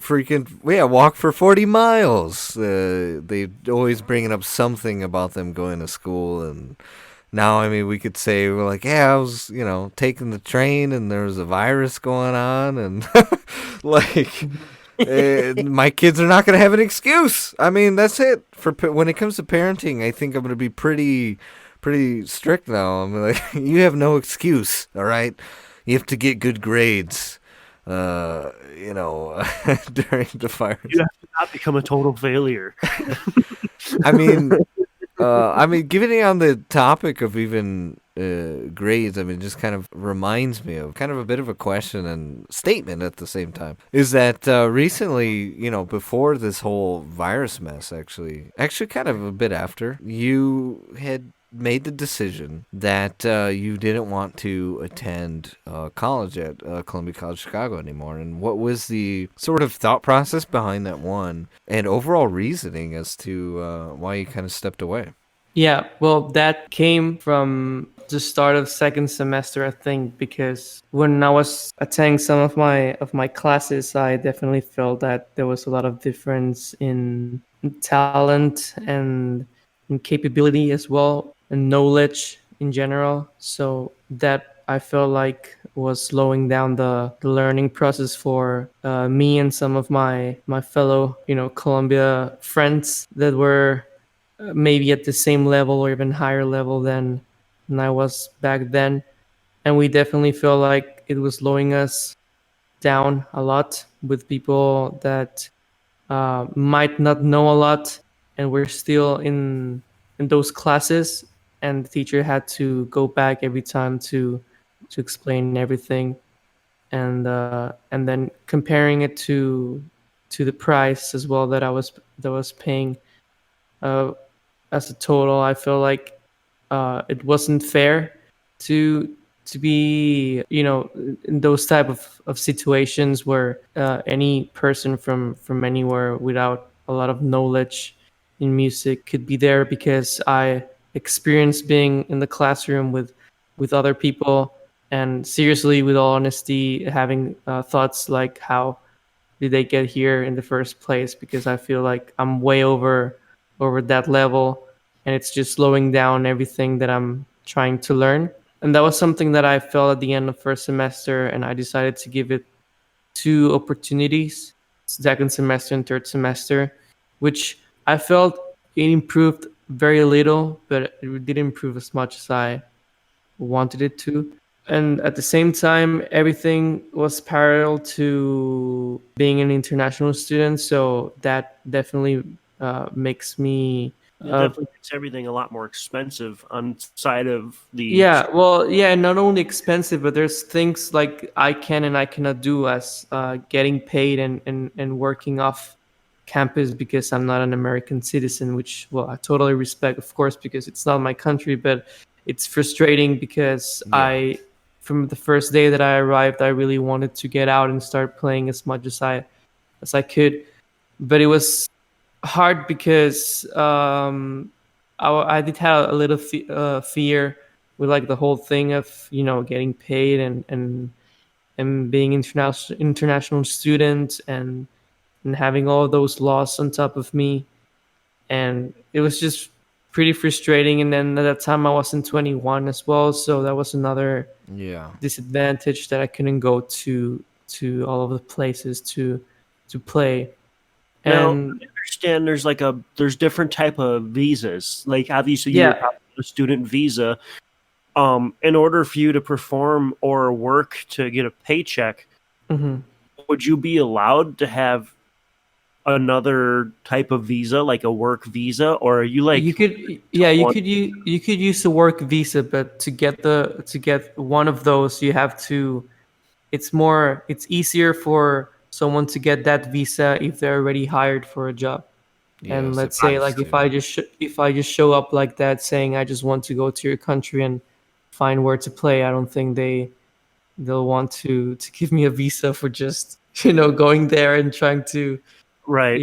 40 miles. They always bringing up something about them going to school, and now I mean we could say we're like, yeah, I was taking the train and there was a virus going on, and like. My kids are not going to have an excuse. I mean, that's it. When it comes to parenting, I think I'm going to be pretty strict now. I'm like, you have no excuse, all right? You have to get good grades, during the virus. you have to not become a total failure. I mean, given it on the topic of even grades, I mean, just kind of reminds me of kind of a bit of a question and statement at the same time. Is that recently, before this whole virus mess, actually kind of a bit after, you had made the decision that you didn't want to attend college at Columbia College Chicago anymore. And what was the sort of thought process behind that one and overall reasoning as to why you kind of stepped away? Yeah, well, that came from the start of second semester, I think, because when I was attending some of my classes, I definitely felt that there was a lot of difference in talent and in capability as well, and knowledge in general. So that I felt like was slowing down the learning process for me and some of my fellow, Columbia friends that were maybe at the same level or even higher level than I was back then. And we definitely feel like it was slowing us down a lot with people that might not know a lot, and we're still in those classes, and the teacher had to go back every time to explain everything, and then comparing it to the price as well that I was paying. As a total, I feel like it wasn't fair to be in those type of situations where any person from anywhere without a lot of knowledge in music could be there, because I experienced being in the classroom with other people, and seriously, with all honesty, having thoughts like, how did they get here in the first place? Because I feel like I'm way over over that level, and it's just slowing down everything that I'm trying to learn. And that was something that I felt at the end of first semester, and I decided to give it two opportunities, second semester and third semester, which I felt it improved very little, but it didn't improve as much as I wanted it to. And at the same time, everything was parallel to being an international student, so that definitely makes me It definitely makes everything a lot more expensive on side of the. yeah, well, yeah, not only expensive, but there's things like I can and I cannot do, as getting paid and working off campus because I'm not an American citizen, which, well, I totally respect, of course, because it's not my country, but it's frustrating because Yeah. from the first day that I arrived, I really wanted to get out and start playing as much as I could, but it was hard because I did have a little fear with like the whole thing of getting paid and being international student and having all of those laws on top of me, and it was just pretty frustrating. And then at that time I wasn't 21 as well, so that was another Yeah. disadvantage, that I couldn't go to all of the places to play. Now, And I understand there's different type of visas. Like obviously you were yeah. probably on a student visa. In order for you to perform or work to get a paycheck, Mhm. would you be allowed to have another type of visa, like a work visa, or are you You like could, yeah, one? you could use the work visa, but to get one of those, you have to. It's easier for someone to get that visa if they're already hired for a job. Yeah, And as let's say, opposed like, to. if I just show up like that, saying I just want to go to your country and find where to play, I don't think they'll want to give me a visa for just going there and trying to Right.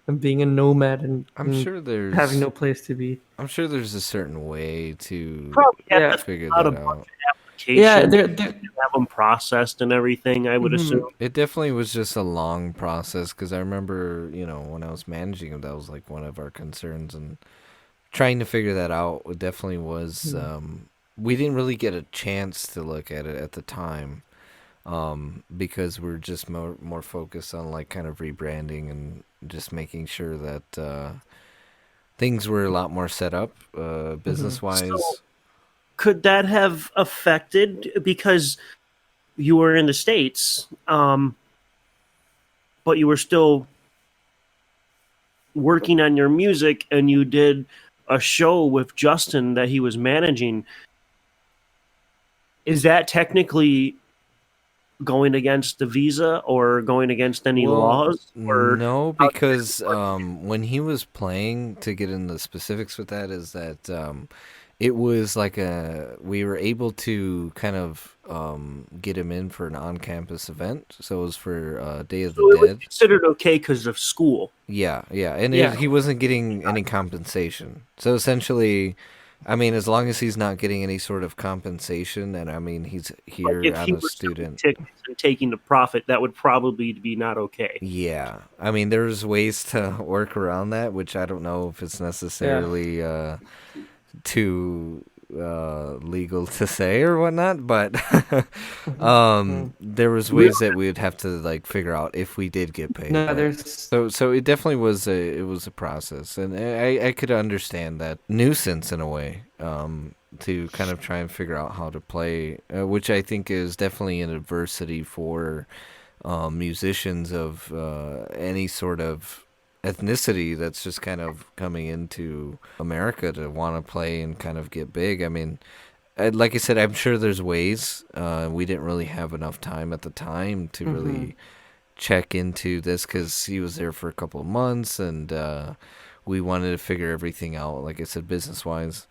and being a nomad I'm and sure having there's. no place to be. I'm sure there's a certain way to Probably have Yeah. to fill figure out a that bunch out. of Yeah, applications, have them processed and everything. I would mhm. assume. It definitely was just a long process because I remember, when I was managing it, that was like one of our concerns, and trying to figure that out definitely was. Mhm. We didn't really get a chance to look at it at the time, because we're just more focused on like kind of rebranding and just making sure that things were a lot more set up, Mhm. business So wise. could that have affected because you were in the States, but you were still working on your music and you did a show with Justin that he was managing? Is that technically going against the visa or going against any Well, laws? Or no, how does because that work? when he was playing, to get into the specifics with that, is that it was like we were able to kind of get him in for an on-campus event. So it was for Day of the So it was Dead. considered okay because of school. Yeah, yeah, and Yeah. he wasn't getting any compensation. So essentially, I mean, as long as he's not getting any sort of compensation, and I mean, he's Like here if on he a was selling student. tickets and taking the profit, that would probably be not okay. Yeah, I mean, there's ways to work around that, which I don't know if it's Yeah. necessarily too legal to say or whatnot, but Mhm. Mhm. there was ways that we would have to like figure out if we did get paid. No, But there's. so it definitely was a process, and I could understand that nuisance in a way, to kind of try and figure out how to play, which I think is definitely an adversity for musicians of any sort of ethnicity that's just kind of coming into America to want to play and kind of get big. I mean, like I said, I'm sure there's ways. We didn't really have enough time at the time to Mhm. really check into this because he was there for a couple of months, and we wanted to figure everything out, like I said, business wise.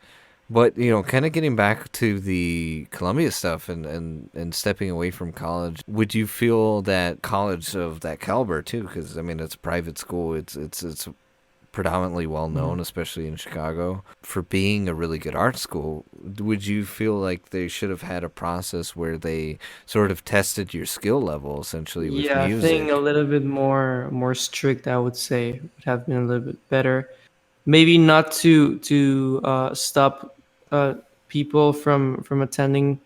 But kind of getting back to the Columbia stuff, and stepping away from college, would you feel that college of that caliber too? Because I mean, it's a private school. It's predominantly well known, Mhm. especially in Chicago, for being a really good art school. Would you feel like they should have had a process where they sort of tested your skill level essentially with Yeah, I think a music? little bit more strict, I would say, would have been a little bit better. maybe not to stop people from attending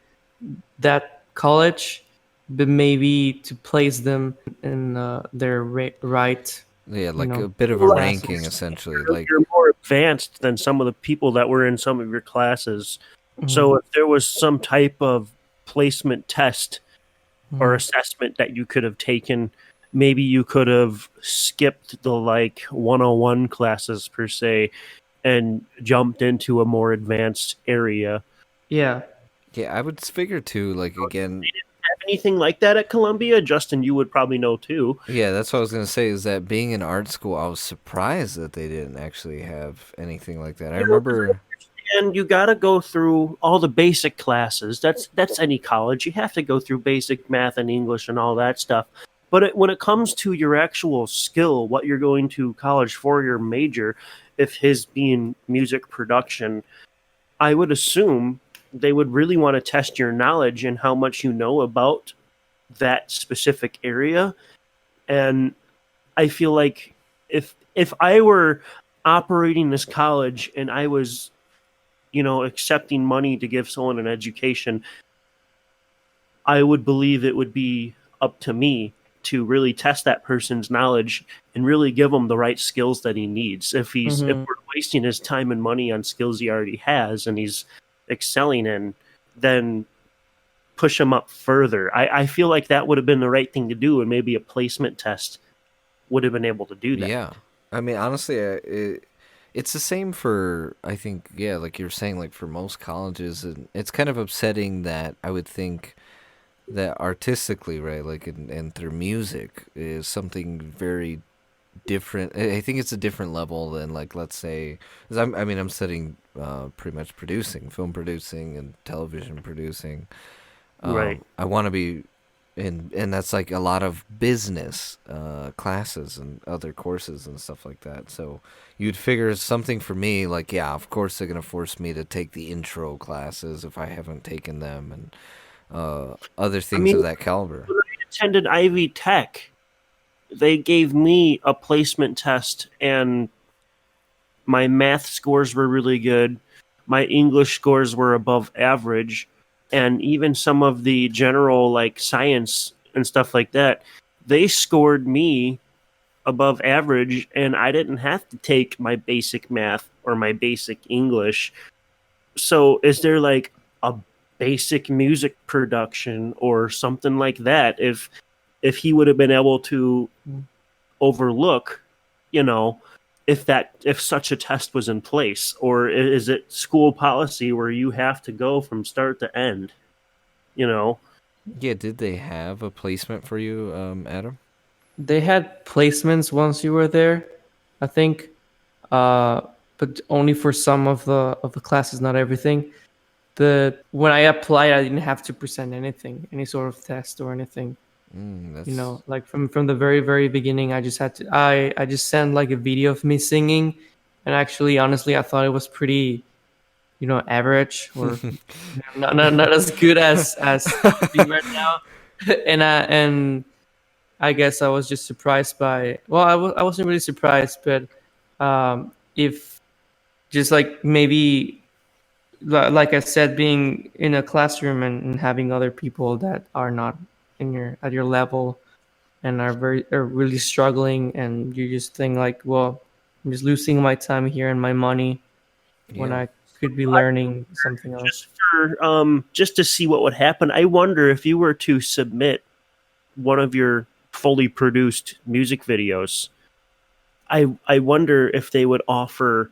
that college, but maybe to place them in their right, Yeah, you like know, a bit of a Well, ranking classes. essentially. Like, you're more advanced than some of the people that were in some of your classes. Mhm, So if there was some type of placement test or mhm. assessment that you could have taken, maybe you could have skipped the like 101 classes per se and jumped into a more advanced area. Yeah. yeah, I would figure too. Like again, Have anything like that at Columbia? Justin, you would probably know too. yeah, that's what I was gonna say. Is that being in art school, I was surprised that they didn't actually have anything like that. I You know, 'cause remember. and you got to go through all the basic classes. That's any college. You have to go through basic math and English and all that stuff. But when it comes to your actual skill, what you're going to college for, your major, if his being music production, I would assume they would really want to test your knowledge and how much you know about that specific area. And I feel like if I were operating this college and I was, accepting money to give someone an education, I would believe it would be up to me to really test that person's knowledge and really give him the right skills that he needs. If Hmm. we're wasting his time and money on skills he already has and he's excelling in, then push him up further. I feel like that would have been the right thing to do, and maybe a placement test would have been able to do that. Yeah, I mean, honestly, it's the same for I think. Yeah, like you're saying, like for most colleges, and it's kind of upsetting that I would think that artistically, right, like and through music is something very different. I think it's a different level than like let's say, 'cause I mean, I'm studying pretty much producing, film producing, and television producing. Right. I want to be, and that's like a lot of business classes and other courses and stuff like that. So you'd figure something for me, like yeah, of course they're gonna force me to take the intro classes if I haven't taken them, and other I things mean, of that caliber. when I attended Ivy Tech, they gave me a placement test, and my math scores were really good. My English scores were above average, and even some of the general like science and stuff like that, they scored me above average, and I didn't have to take my basic math or my basic English. So is there like a basic music production or something like that? If he would have been able to overlook, you know, if such a test was in place, or is it school policy where you have to go from start to end? You know, Yeah, did they have a placement for you, Adam? They had placements once you were there, I think, uh, but only for some of the classes, not everything. The when I applied, I didn't have to present anything, any sort of test or anything. That's Like from the very beginning, I just had to. I just sent like a video of me singing, and actually, honestly, I thought it was pretty, average or not as good as I could be right now. And I guess I was just surprised by. Well, I wasn't really surprised, but if just like maybe like I said, being in a classroom and having other people that are not in your at your level and are really struggling, and you just think like, well, I'm just losing my time here and my money when yeah. I could be learning something else. just to see what would happen, I wonder if you were to submit one of your fully produced music videos. I wonder if they would offer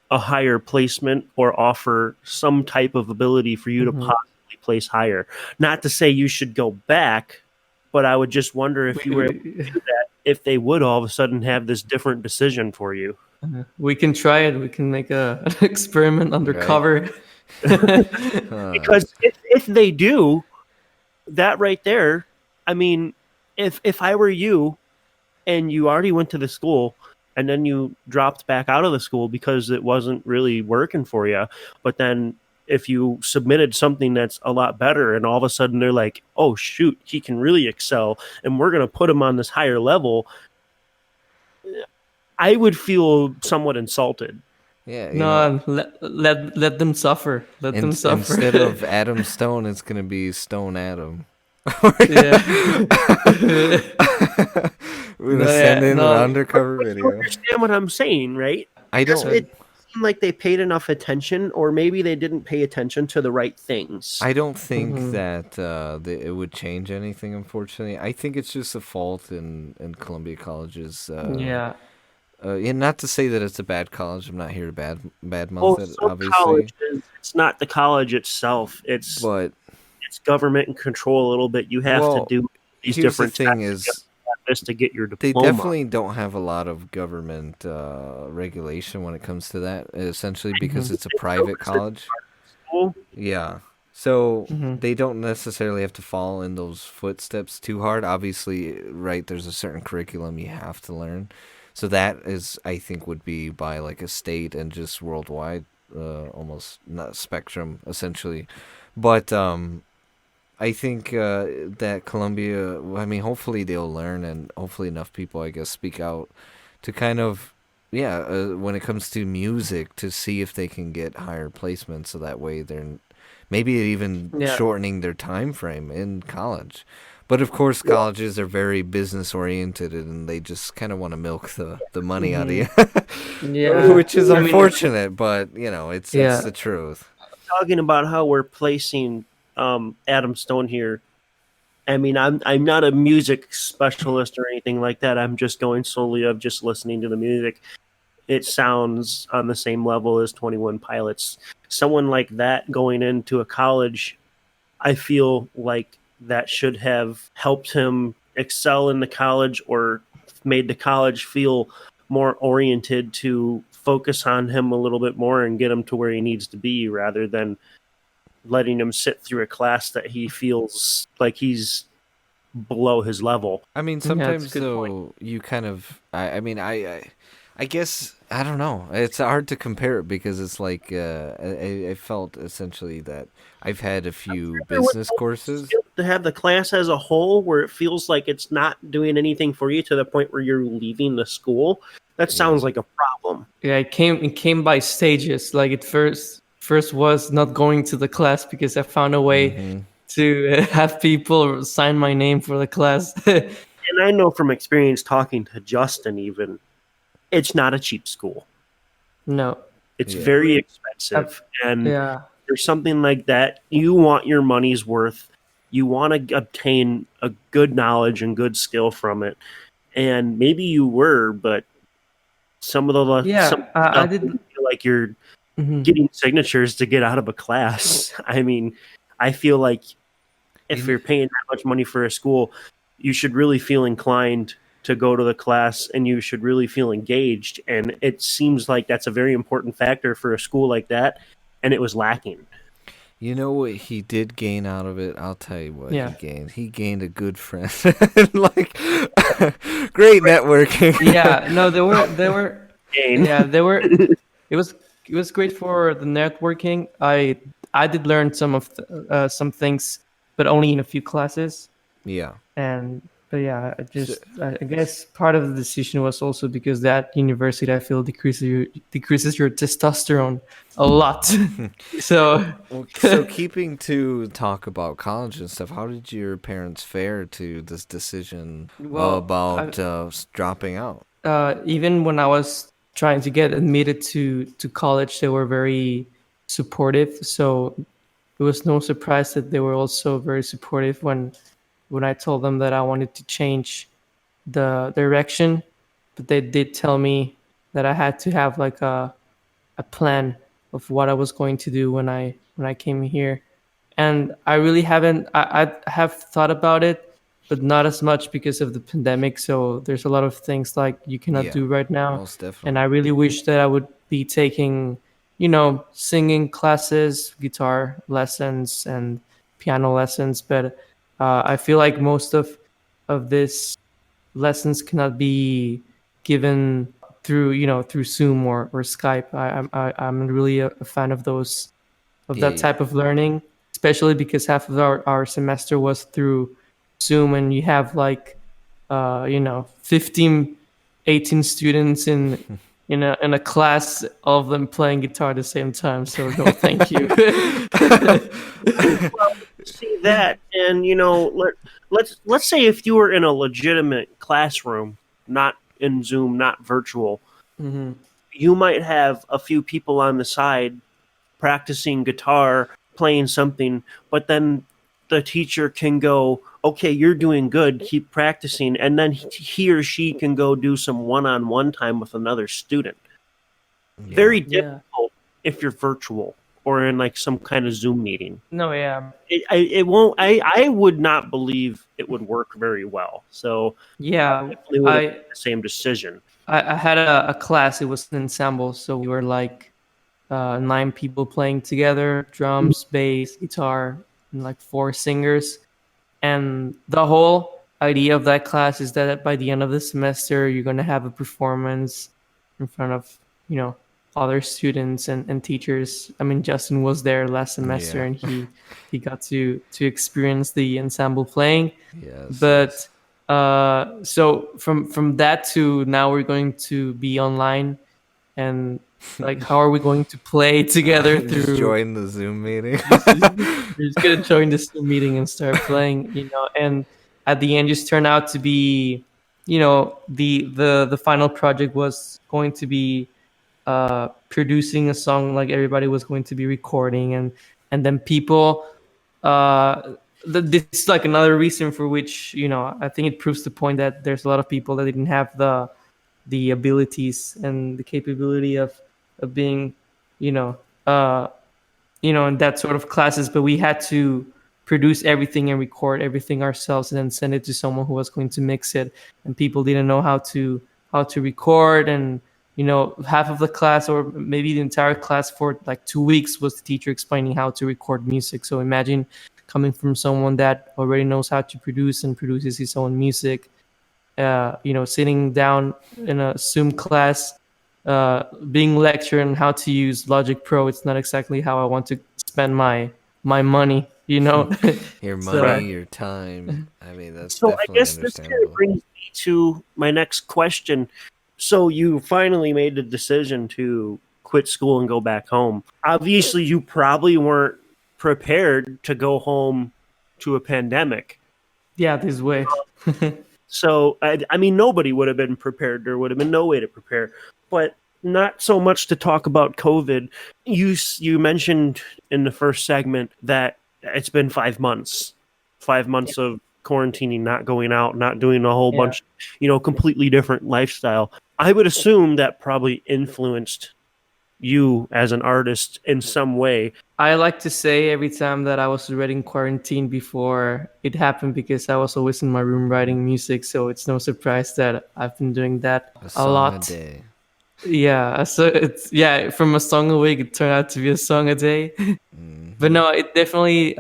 a higher placement or offer some type of ability for you to Hmm. possibly place higher. Not to say you should go back, but I would just wonder if you were able We, to do that, if they would all of a sudden have this different decision for you. we can try it. We can make an experiment Right. undercover. Because if they do that right there, I mean, if I were you and you already went to the school and then you dropped back out of the school because it wasn't really working for you, but then if you submitted something that's a lot better and all of a sudden they're like, oh shoot, he can really excel and we're going to put him on this higher level, I would feel somewhat insulted. Yeah, No, let them suffer. Let them suffer. instead of Adam Stone, it's gonna be Stone Adam. Yeah. We're gonna No, send yeah, in an no. undercover You video. understand what I'm saying, right? I Just don't. it seemed like they paid enough attention, or maybe they didn't pay attention to the right things. I don't think Mhm. that it would change anything. Unfortunately, I think it's just a fault in Columbia colleges. Yeah. And not to say that it's a bad college. I'm not here to badmouth Well, it, some obviously. colleges, it's not the college itself. It's But government and control a little bit. You have to well, do these here's the different thing: tests is just to get your they diploma. definitely don't have a lot of government regulation when it comes to that. Essentially, because it's a private college. School. Yeah. So Mhm. they don't necessarily have to follow in those footsteps too hard. Obviously, right, there's a certain curriculum you have to learn. So that is, I think, would be by like a state and just worldwide, almost not spectrum, essentially. But I think that Columbia, I mean, hopefully they'll learn and hopefully enough people, I guess, speak out to kind of, yeah, when it comes to music, to see if they can get higher placements so that way they're maybe even Yeah. shortening their time frame in college. But of course, colleges are very business oriented and they just kind of want to milk the money out of you, Yeah. which is I mean, unfortunate, but it's Yeah. the truth. Talking about how we're placing Adam Stone here. I mean, I'm not a music specialist or anything like that. I'm just going solely of just listening to the music. It sounds on the same level as 21 Pilots. Someone like that going into a college, I feel like that should have helped him excel in the college or made the college feel more oriented to focus on him a little bit more and get him to where he needs to be rather than letting him sit through a class that he feels like he's below his level. I mean, Yeah, that's a sometimes good point. though you kind of, I mean, I guess I don't know. It's hard to compare it because it's like I felt essentially that I've had a few business courses. To have the class as a whole where it feels like it's not doing anything for you to the point where you're leaving the school, that sounds like a problem. Yeah, it came by stages. Like it first was not going to the class because I found a way to have people sign my name for the class. And I know from experience talking to Justin even, it's not a cheap school. No. It's Yeah. very expensive. And Yeah. there's something like that. You want your money's worth. You want to obtain a good knowledge and good skill from it. And maybe you were, but some of the Yeah, some I stuff did. you feel like you're Mhm. getting signatures to get out of a class. I mean, I feel like if you're paying that much money for a school, you should really feel inclined to go to the class and you should really feel engaged. And it seems like that's a very important factor for a school like that. And it was lacking. You know what he did gain out of it? I'll tell you what Yeah. he gained. He gained a good friend, like great networking. Yeah, no, there were Gain. yeah, there were it was great for the networking. I did learn some things, but only in a few classes. Yeah. But yeah, I guess part of the decision was also because that university I feel decreases your testosterone a lot. So So keeping to talk about college and stuff, how did your parents fare to this decision Well, about dropping out? even when I was trying to get admitted to college, they were very supportive. So it was no surprise that they were also very supportive when I told them that I wanted to change the direction. But they did tell me that I had to have like a plan of what I was going to do when I came here. And I really haven't. I have thought about it, but not as much because of the pandemic. So there's a lot of things like you cannot Yeah, do right now. most definitely. And I really wish that I would be taking, singing classes, guitar lessons, and piano lessons. But I feel like most of this lessons cannot be given through Zoom or Skype. I'm really a fan of that Yeah. type of learning, especially because half of our semester was through Zoom, and you have like 15 18 students in a class, all of them playing guitar at the same time. So no, thank you. Well, see that, and let's say if you were in a legitimate classroom, not in Zoom, not virtual, Hmm. you might have a few people on the side practicing guitar, playing something, but then the teacher can go, "Okay, you're doing good. Keep practicing," and then he or she can go do some one-on-one time with another student. Very Yeah. difficult if you're virtual or in like some kind of Zoom meeting. No, yeah. It won't. I would not believe it would work very well. So Yeah. definitely would have I made the same decision. I had a class. It was an ensemble, so we were like 9 people playing together: drums, bass, guitar, and like 4 singers. And the whole idea of that class is that by the end of the semester, you're going to have a performance in front of, other students and teachers. I mean, Justin was there last semester, Yeah. and he got to experience the ensemble playing. Yes. But so from that to now, we're going to be online, and like, how are we going to play together Just through? join the Zoom meeting. You're just gonna join this meeting and start playing, and at the end just turned out to be, the final project was going to be producing a song, like everybody was going to be recording, and then people this is like another reason for which, I think it proves the point that there's a lot of people that didn't have the abilities and the capability of being, you know uh in that sort of classes, but we had to produce everything and record everything ourselves and then send it to someone who was going to mix it. And people didn't know how to record, and half of the class, or maybe the entire class, for like 2 weeks was the teacher explaining how to record music. So imagine coming from someone that already knows how to produce and produces his own music, sitting down in a Zoom class, being lectured on how to use Logic Pro. It's not exactly how I want to spend my money, Your So- money, your time. I mean, that's So I definitely guess this kind of understandable. brings me to my next question. So you finally made the decision to quit school and go back home. Obviously, you probably weren't prepared to go home to a pandemic. Yeah, this way. So, I mean, nobody would have been prepared. There would have been no way to prepare. But not so much to talk about COVID. You mentioned in the first segment that it's been 5 months, 5 months of quarantining, not going out, not doing a whole Yeah. bunch, completely different lifestyle. I would assume that probably influenced you as an artist in some way. I like to say every time that I was already in quarantine before it happened, because I was always in my room writing music. So it's no surprise that I've been doing that A a song lot. a day. Yeah, so from a song a week, it turned out to be a song a day. Mhm. But no, it definitely,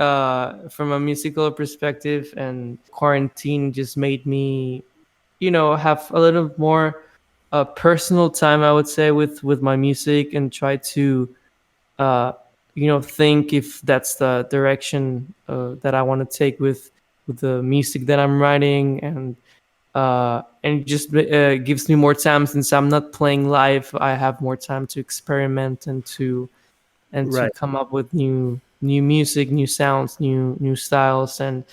from a musical perspective, and quarantine just made me, have a little more personal time, I would say, with my music, and try to, think if that's the direction that I want to take with the music that I'm writing, and it just gives me more time, since I'm not playing live. I have more time to experiment and to Right. come up with new music, new sounds, new styles, and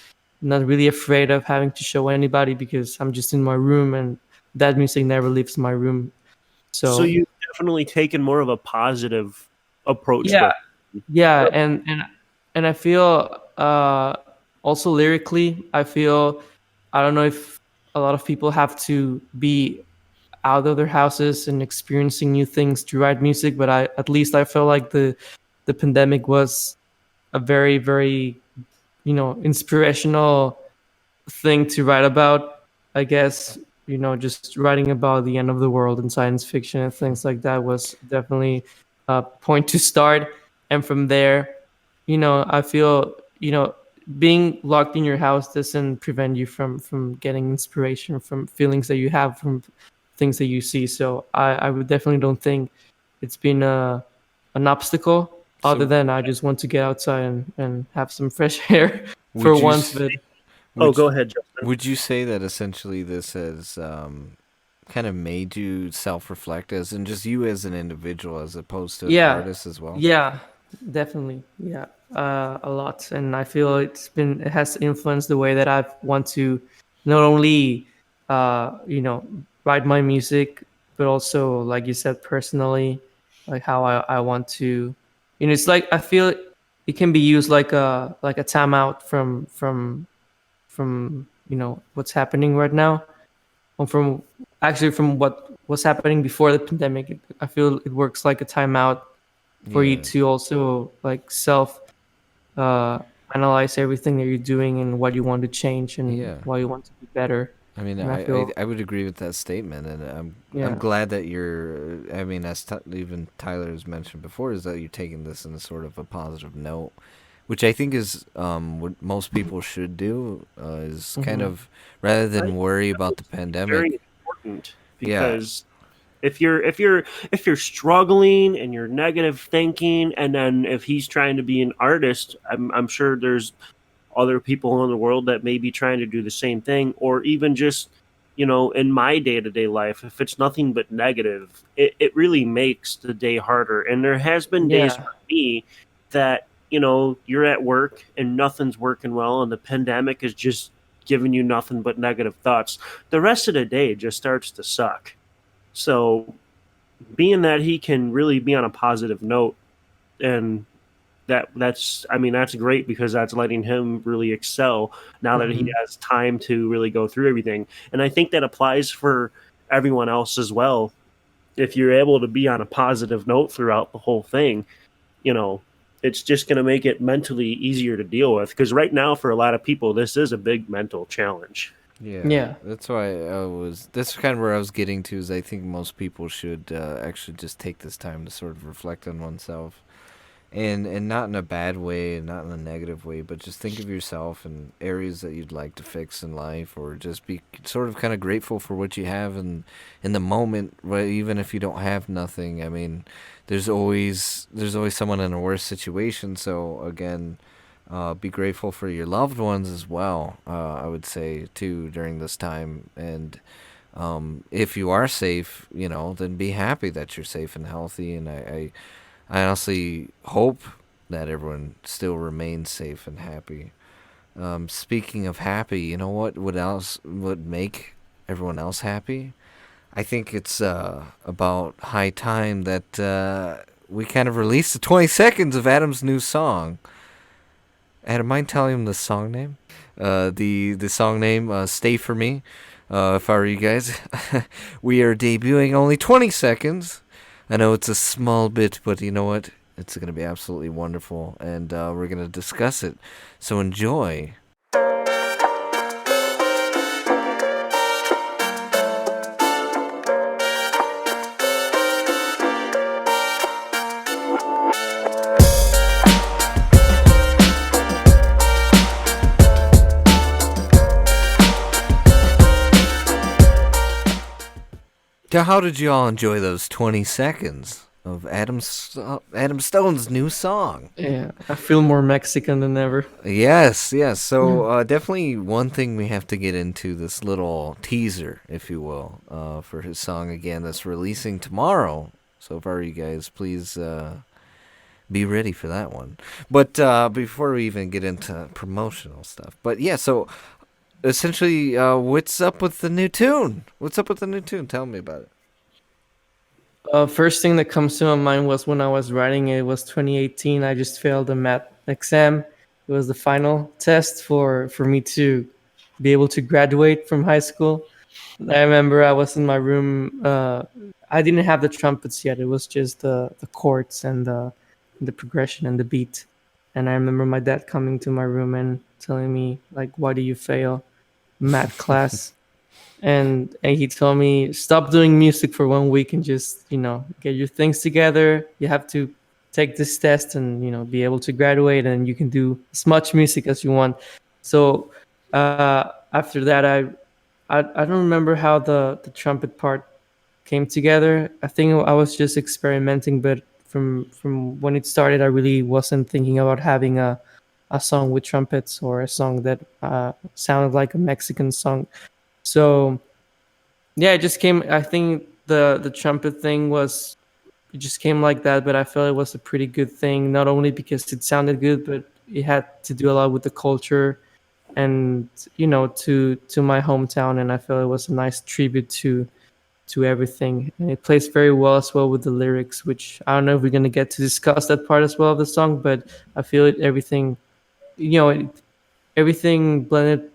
not really afraid of having to show anybody, because I'm just in my room, and that music never leaves my room. So So you've definitely taken more of a positive approach yeah, with. yeah, and I feel, also lyrically, I feel, I don't know if a lot of people have to be out of their houses and experiencing new things to write music, but at least I feel like the pandemic was a very, very, inspirational thing to write about. I guess, just writing about the end of the world and science fiction and things like that was definitely a point to start. And from there, I feel, being locked in your house doesn't prevent you from getting inspiration from feelings that you have from things that you see. So I would definitely don't think it's been an obstacle, other So than I just want to get outside and have some fresh air for would you once. s- But Oh, would go you, ahead, Justin. would you say that essentially this has kind of made you self-reflect as and just you as an individual as opposed to an Yeah, artist as well? yeah, definitely, yeah, a lot. And I feel it has influenced the way that I want to not only write my music, but also, like you said, personally, like how I want to, it's like I feel it can be used like a timeout from what's happening right now, or from actually from what was happening before the pandemic. I feel it works like a timeout for you Yeah. to also like self uh, analyze everything that you're doing and what you want to change and Yeah. what you want to be better. I mean, And I feel, I would agree with that statement, and I'm yeah, glad that you're. I mean, as even Tyler has mentioned before, is that you're taking this in a sort of a positive note, which I think is what most people should do. Is kind hmm, of rather I than worry about the It's very pandemic. important Yeah, because if you're struggling and you're negative thinking, and then if he's trying to be an artist, I'm sure there's other people in the world that may be trying to do the same thing, or even just in my day-to-day life, if it's nothing but negative, it really makes the day harder. And there has been days yeah, for me that you're at work and nothing's working well, and the pandemic is just giving you nothing but negative thoughts. The rest of the day just starts to suck. So being that he can really be on a positive note, and that's I mean that's great because that's letting him really excel now that he hmm, has time to really go through everything. And I think that applies for everyone else as well. If you're able to be on a positive note throughout the whole thing, you know, it's just going to make it mentally easier to deal with, because right now for a lot of people this is a big mental challenge. yeah. yeah, That's why I was. That's kind of where I was getting to. Is I think most people should actually just take this time to sort of reflect on oneself. And not in a bad way and not in a negative way, but just think of yourself and areas that you'd like to fix in life, or just be sort of kind of grateful for what you have in the moment, right? Even if you don't have nothing. I mean, there's always someone in a worse situation. So again, be grateful for your loved ones as well. I would say too during this time. And if you are safe, then be happy that you're safe and healthy. And I honestly hope that everyone still remains safe and happy. Speaking of happy, you know what? What else would make everyone else happy? I think it's about high time that we kind of release the 20 seconds of Adam's new song. Adam, mind telling him the song name? The song name, Stay For Me. If I were you guys, we are debuting only 20 seconds. I know it's a small bit, but you know what? It's going to be absolutely wonderful, and we're going to discuss it. So enjoy. So how did you all enjoy those 20 seconds of Adam Stone's new song? yeah. I feel more Mexican than ever. Yes, yes. So definitely one thing we have to get into this little teaser, if you will, for his song again that's releasing tomorrow. So if I were you guys, please be ready for that one. But before we even get into promotional stuff, but yeah, so essentially, what's up with the new tune? What's up with the new tune? Tell me about it. First thing that comes to my mind was when I was writing it was 2018. I just failed a math exam. It was the final test for me to be able to graduate from high school. I remember I was in my room. I didn't have the trumpets yet. It was just the chords and the progression and the beat. And I remember my dad coming to my room and telling me like, "Why do you fail math class?" And he told me, "Stop doing music for 1 week and just get your things together. You have to take this test and be able to graduate, and you can do as much music as you want." So after that, I don't remember how the trumpet part came together. I think I was just experimenting, but from when it started, I really wasn't thinking about having a song with trumpets or a song that sounded like a Mexican song. So yeah, it just came. I think the trumpet thing was it just came like that, but I felt it was a pretty good thing. Not only because it sounded good, but it had to do a lot with the culture and to my hometown, and I felt it was a nice tribute to everything. And it plays very well as well with the lyrics, which I don't know if we're gonna get to discuss that part as well of the song, but I feel it everything you know it, everything blended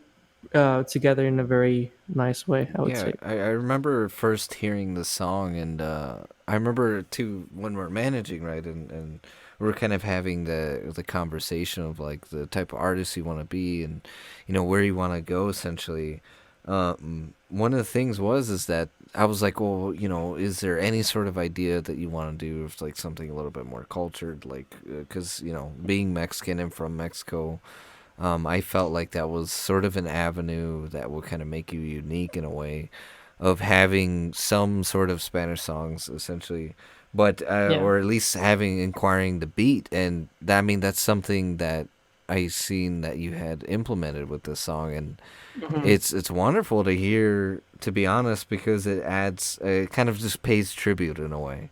together in a very nice way, I would Yeah, say. I remember first hearing the song, and I remember too when we're managing, right, and we're kind of having the conversation of like the type of artist you want to be, and where you want to go essentially. One of the things was is that I was like, well, is there any sort of idea that you want to do of like something a little bit more cultured, like because being Mexican and from Mexico. I felt like that was sort of an avenue that will kind of make you unique in a way of having some sort of Spanish songs, essentially, but Yeah. or at least having inquiring the beat, and that, I mean that's something that I seen that you had implemented with this song, and Hmm. it's wonderful to hear. To be honest, because it adds, it kind of just pays tribute in a way,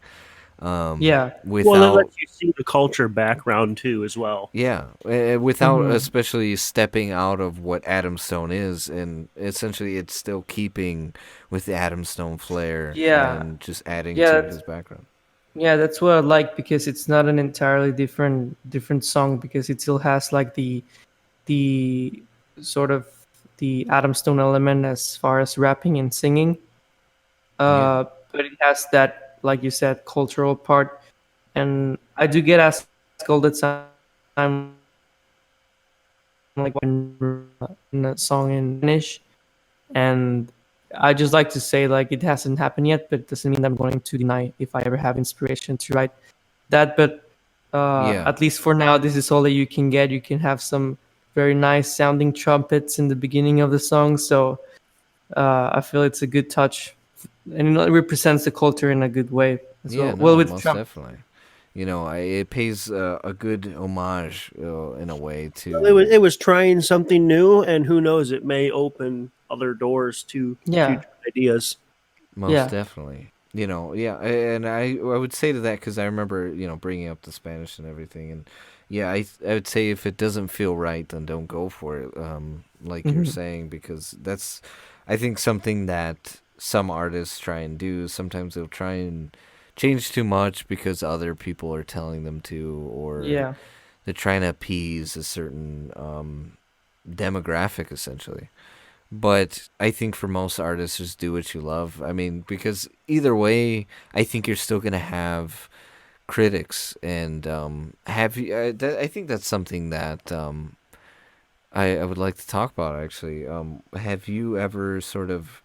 Yeah. Well, it without. lets you see the culture background too, as well. Yeah, without Hmm. especially stepping out of what Adam Stone is, and essentially it's still keeping with the Adam Stone flair Yeah. and just adding Yeah. to his background. Yeah, that's what I like because it's not an entirely different song because it still has like the sort of the Adam Stone element as far as rapping and singing. Yeah, But it has that, like you said, cultural part. And I do get asked all the time, like in a song in Spanish, and I just like to say like it hasn't happened yet, but it doesn't mean that I'm going to deny if I ever have inspiration to write that. But yeah, at least for now, this is all that you can get. You can have some very nice sounding trumpets in the beginning of the song, so I feel it's a good touch, and it represents the culture in a good way as yeah. well. Well, No, with most trumpet. definitely. It pays a good homage in a way Well, it was to. it was trying something new, and who knows, it may open other doors to Yeah, future ideas. Most yeah. definitely. Yeah, and I would say to that because I remember bringing up the Spanish and everything, and yeah, I would say if it doesn't feel right, then don't go for it. Like you're Hmm. saying, because that's, I think, something that some artists try and do. Sometimes they'll try and change too much because other people are telling them to, or Yeah. they're trying to appease a certain demographic, essentially. But I think for most artists, just do what you love. I mean, because either way, I think you're still gonna have critics, and have you? I think that's something that I would like to talk about. Actually, have you ever sort of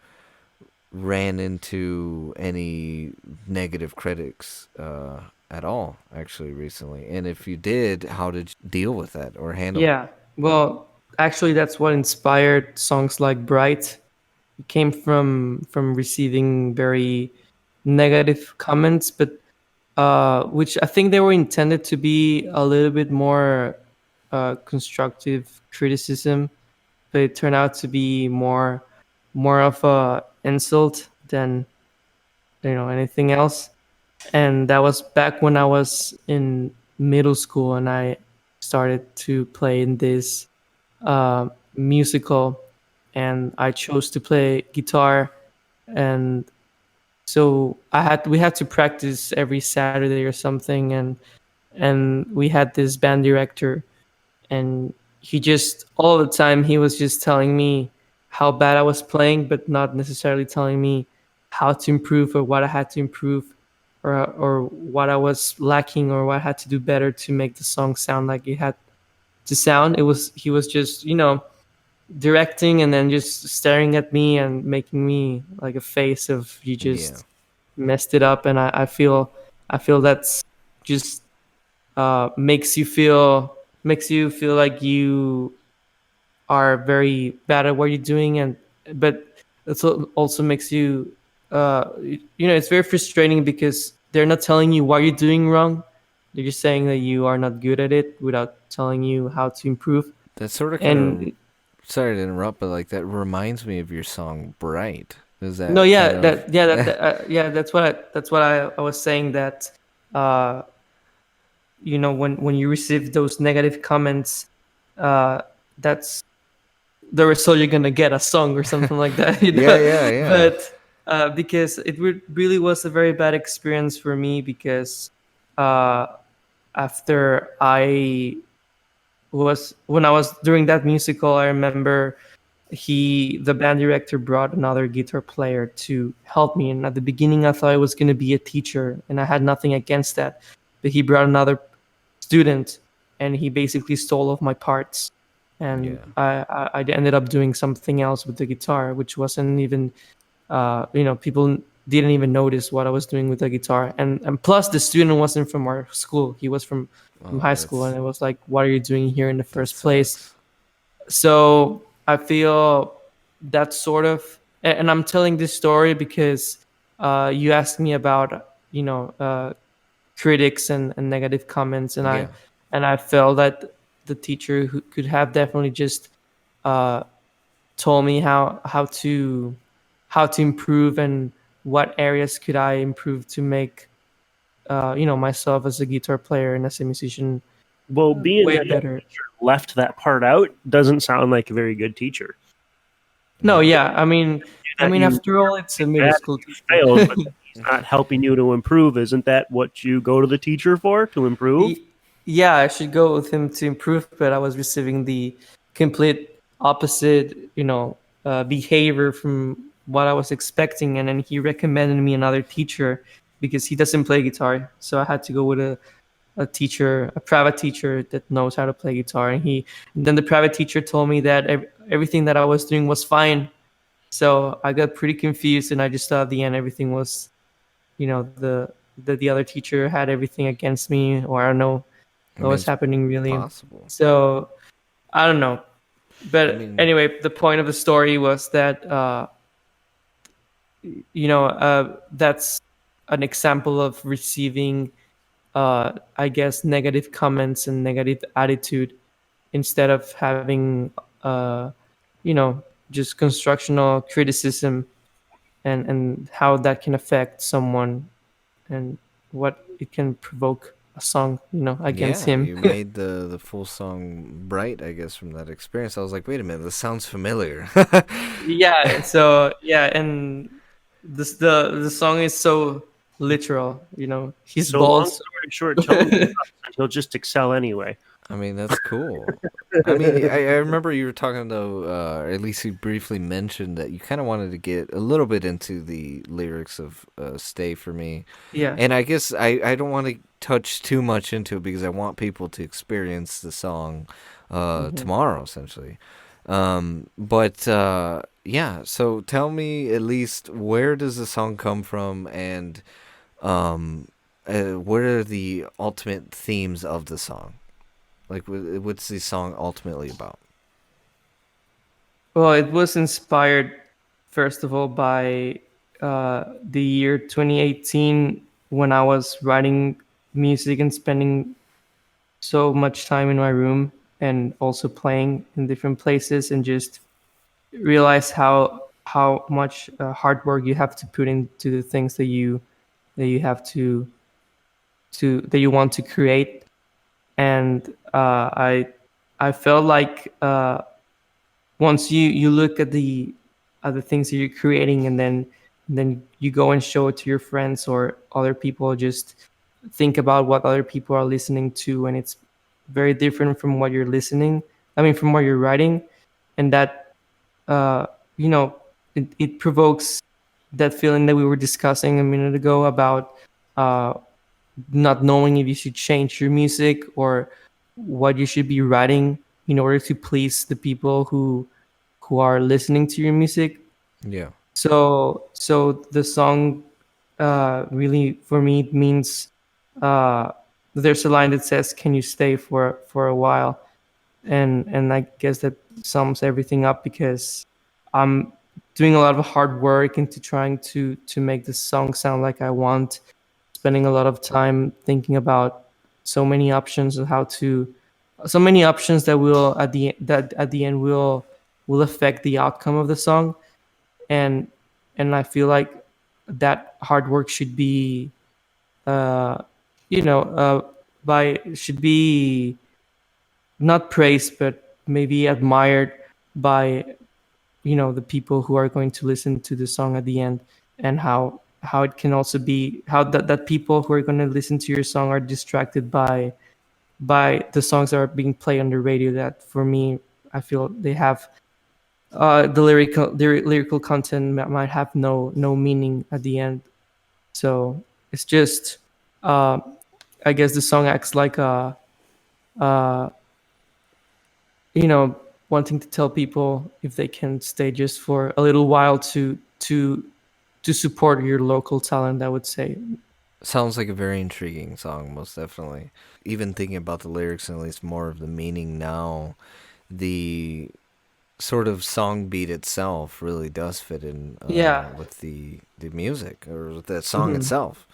ran into any negative critics at all? Actually, recently, and if you did, how did you deal with that or handle it? Yeah. Well, actually, that's what inspired songs like "Bright." It came from receiving very negative comments, but which I think they were intended to be a little bit more constructive criticism, but it turned out to be more of a insult than anything else. And that was back when I was in middle school, and I started to play in this musical, and I chose to play guitar, and so we had to practice every Saturday or something, and we had this band director, and he just all the time he was just telling me how bad I was playing, but not necessarily telling me how to improve or what I had to improve, or what I was lacking or what I had to do better to make the song sound like it had to sound. It was He was just directing and then just staring at me and making me like a face of you Yeah, just messed it up, and I feel that's just makes you feel like you are very bad at what you're doing, and but it also makes you it's very frustrating because they're not telling you what you're doing wrong. They're just saying that you are not good at it without telling you how to improve. that sort of kind of. And Sorry to interrupt, but like that reminds me of your song "Bright." Is No, that yeah, kind of yeah, that's what I was saying, that uh, when you receive those negative comments, uh, that's the result. You're gonna get a song or something like that, Yeah, yeah, yeah. But because it really was a very bad experience for me, because uh, after I was when I was doing that musical, I remember the band director brought another guitar player to help me, and at the beginning I thought I was going to be a teacher, and I had nothing against that, but he brought another student, and he basically stole off my parts, and Yeah. I ended up doing something else with the guitar, which wasn't even people didn't even notice what I was doing with the guitar, and plus the student wasn't from our school, he was from Oh, high school, and that's it was like, what are you doing here in the that first place? sucks. So I feel that sort of, and I'm telling this story because you asked me about critics and negative comments, and I Yeah. and I felt that the teacher who could have definitely just uh, told me how to improve, and what areas could I improve to make myself as a guitar player and as a musician Well, being way that the better. teacher left that part out doesn't sound like a very good teacher. No, Yeah. yeah, I mean, You after all, it's a middle bad school you teacher. failed, but he's not helping you to improve. Isn't that what you go to the teacher for, to improve? Yeah, I should go with him to improve, but I was receiving the complete opposite, behavior from what I was expecting, and then he recommended me another teacher because he doesn't play guitar. So I had to go with a teacher, a private teacher that knows how to play guitar, and then the private teacher told me that everything that I was doing was fine. So I got pretty confused, and I just thought at the end everything was, the other teacher had everything against me, or I don't know I what mean, was it's happening really. possible. So I don't know. I But mean, anyway, the point of the story was that that's an example of receiving, I guess, negative comments and negative attitude, instead of having, uh, you know, just constructional criticism, and how that can affect someone, and what it can provoke a song, against yeah, him. you made the full song bright, I guess, from that experience. I was like, wait a minute, this sounds familiar. Yeah, so yeah, and the song is so literal, his So long balls. story short, Tony sucks, and he'll just excel anyway. I mean, that's cool. I mean, I remember you were talking though, or at least you briefly mentioned that you kind of wanted to get a little bit into the lyrics of "Stay for Me," Yeah. and I guess I don't want to touch too much into it because I want people to experience the song Mhm. tomorrow, essentially. But yeah, so tell me at least where does the song come from, and um, what are the ultimate themes of the song? Like, what's the song ultimately about? Well, it was inspired, first of all, by the year 2018, when I was writing music and spending so much time in my room, and also playing in different places, and just realize how much hard work you have to put into the things that you have that you want to create. And I felt like, once you look at the things that you're creating, and then you go and show it to your friends or other people, just think about what other people are listening to, and it's very different from what you're listening, I mean, from what you're writing. And that, uh, you know it provokes that feeling that we were discussing a minute ago about, uh, not knowing if you should change your music, or what you should be writing in order to please the people who are listening to your music. Yeah, So the song, really, for me, it means, uh, there's a line that says, "Can you stay for a while?" And I guess that sums everything up, because I'm doing a lot of hard work into trying to make the song sound like I want, spending a lot of time thinking about so many options of how to so many options that will at the end will affect the outcome of the song. And and I feel like that hard work should be, uh, you know, should be not praised, but maybe admired by, the people who are going to listen to the song at the end, and how it can also be how that people who are going to listen to your song are distracted by the songs that are being played on the radio. That for me, I feel they have, the lyrical content might have no meaning at the end. So it's just, uh, I guess the song acts like a, uh, you know, wanting to tell people if they can stay just for a little while to support your local talent, I would say. Sounds like a very intriguing song, most definitely. Even thinking about the lyrics and at least more of the meaning now, the sort of song beat itself really does fit in Yeah. with the music or with the song Hmm. itself.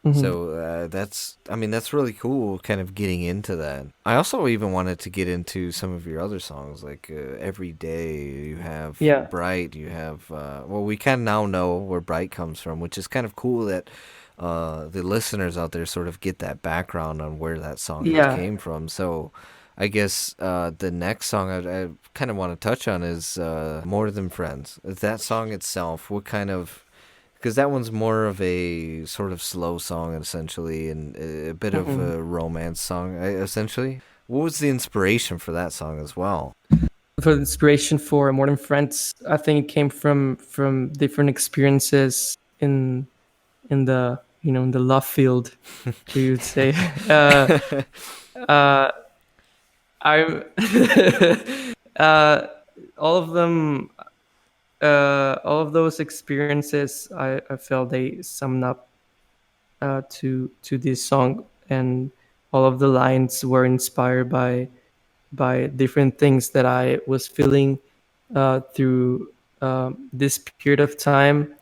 Hmm. So that's really cool kind of getting into that. I also even wanted to get into some of your other songs, like Every Day, you have Yeah. Bright, you have, well, we kind of now know where Bright comes from, which is kind of cool that the listeners out there sort of get that background on where that song Yeah. came from. So I guess the next song I kind of want to touch on is More Than Friends. That song itself, what kind of, because that one's more of a sort of slow song, essentially, and a bit of Hmm. a romance song, essentially. What was the inspiration for that song as well? For the inspiration for More Than Friends, I think it came from different experiences in the, in the love field, we would say. uh, uh, I uh, all of them, all of those experiences, I felt they summed up, to this song, and all of the lines were inspired by different things that I was feeling, through, this period of time.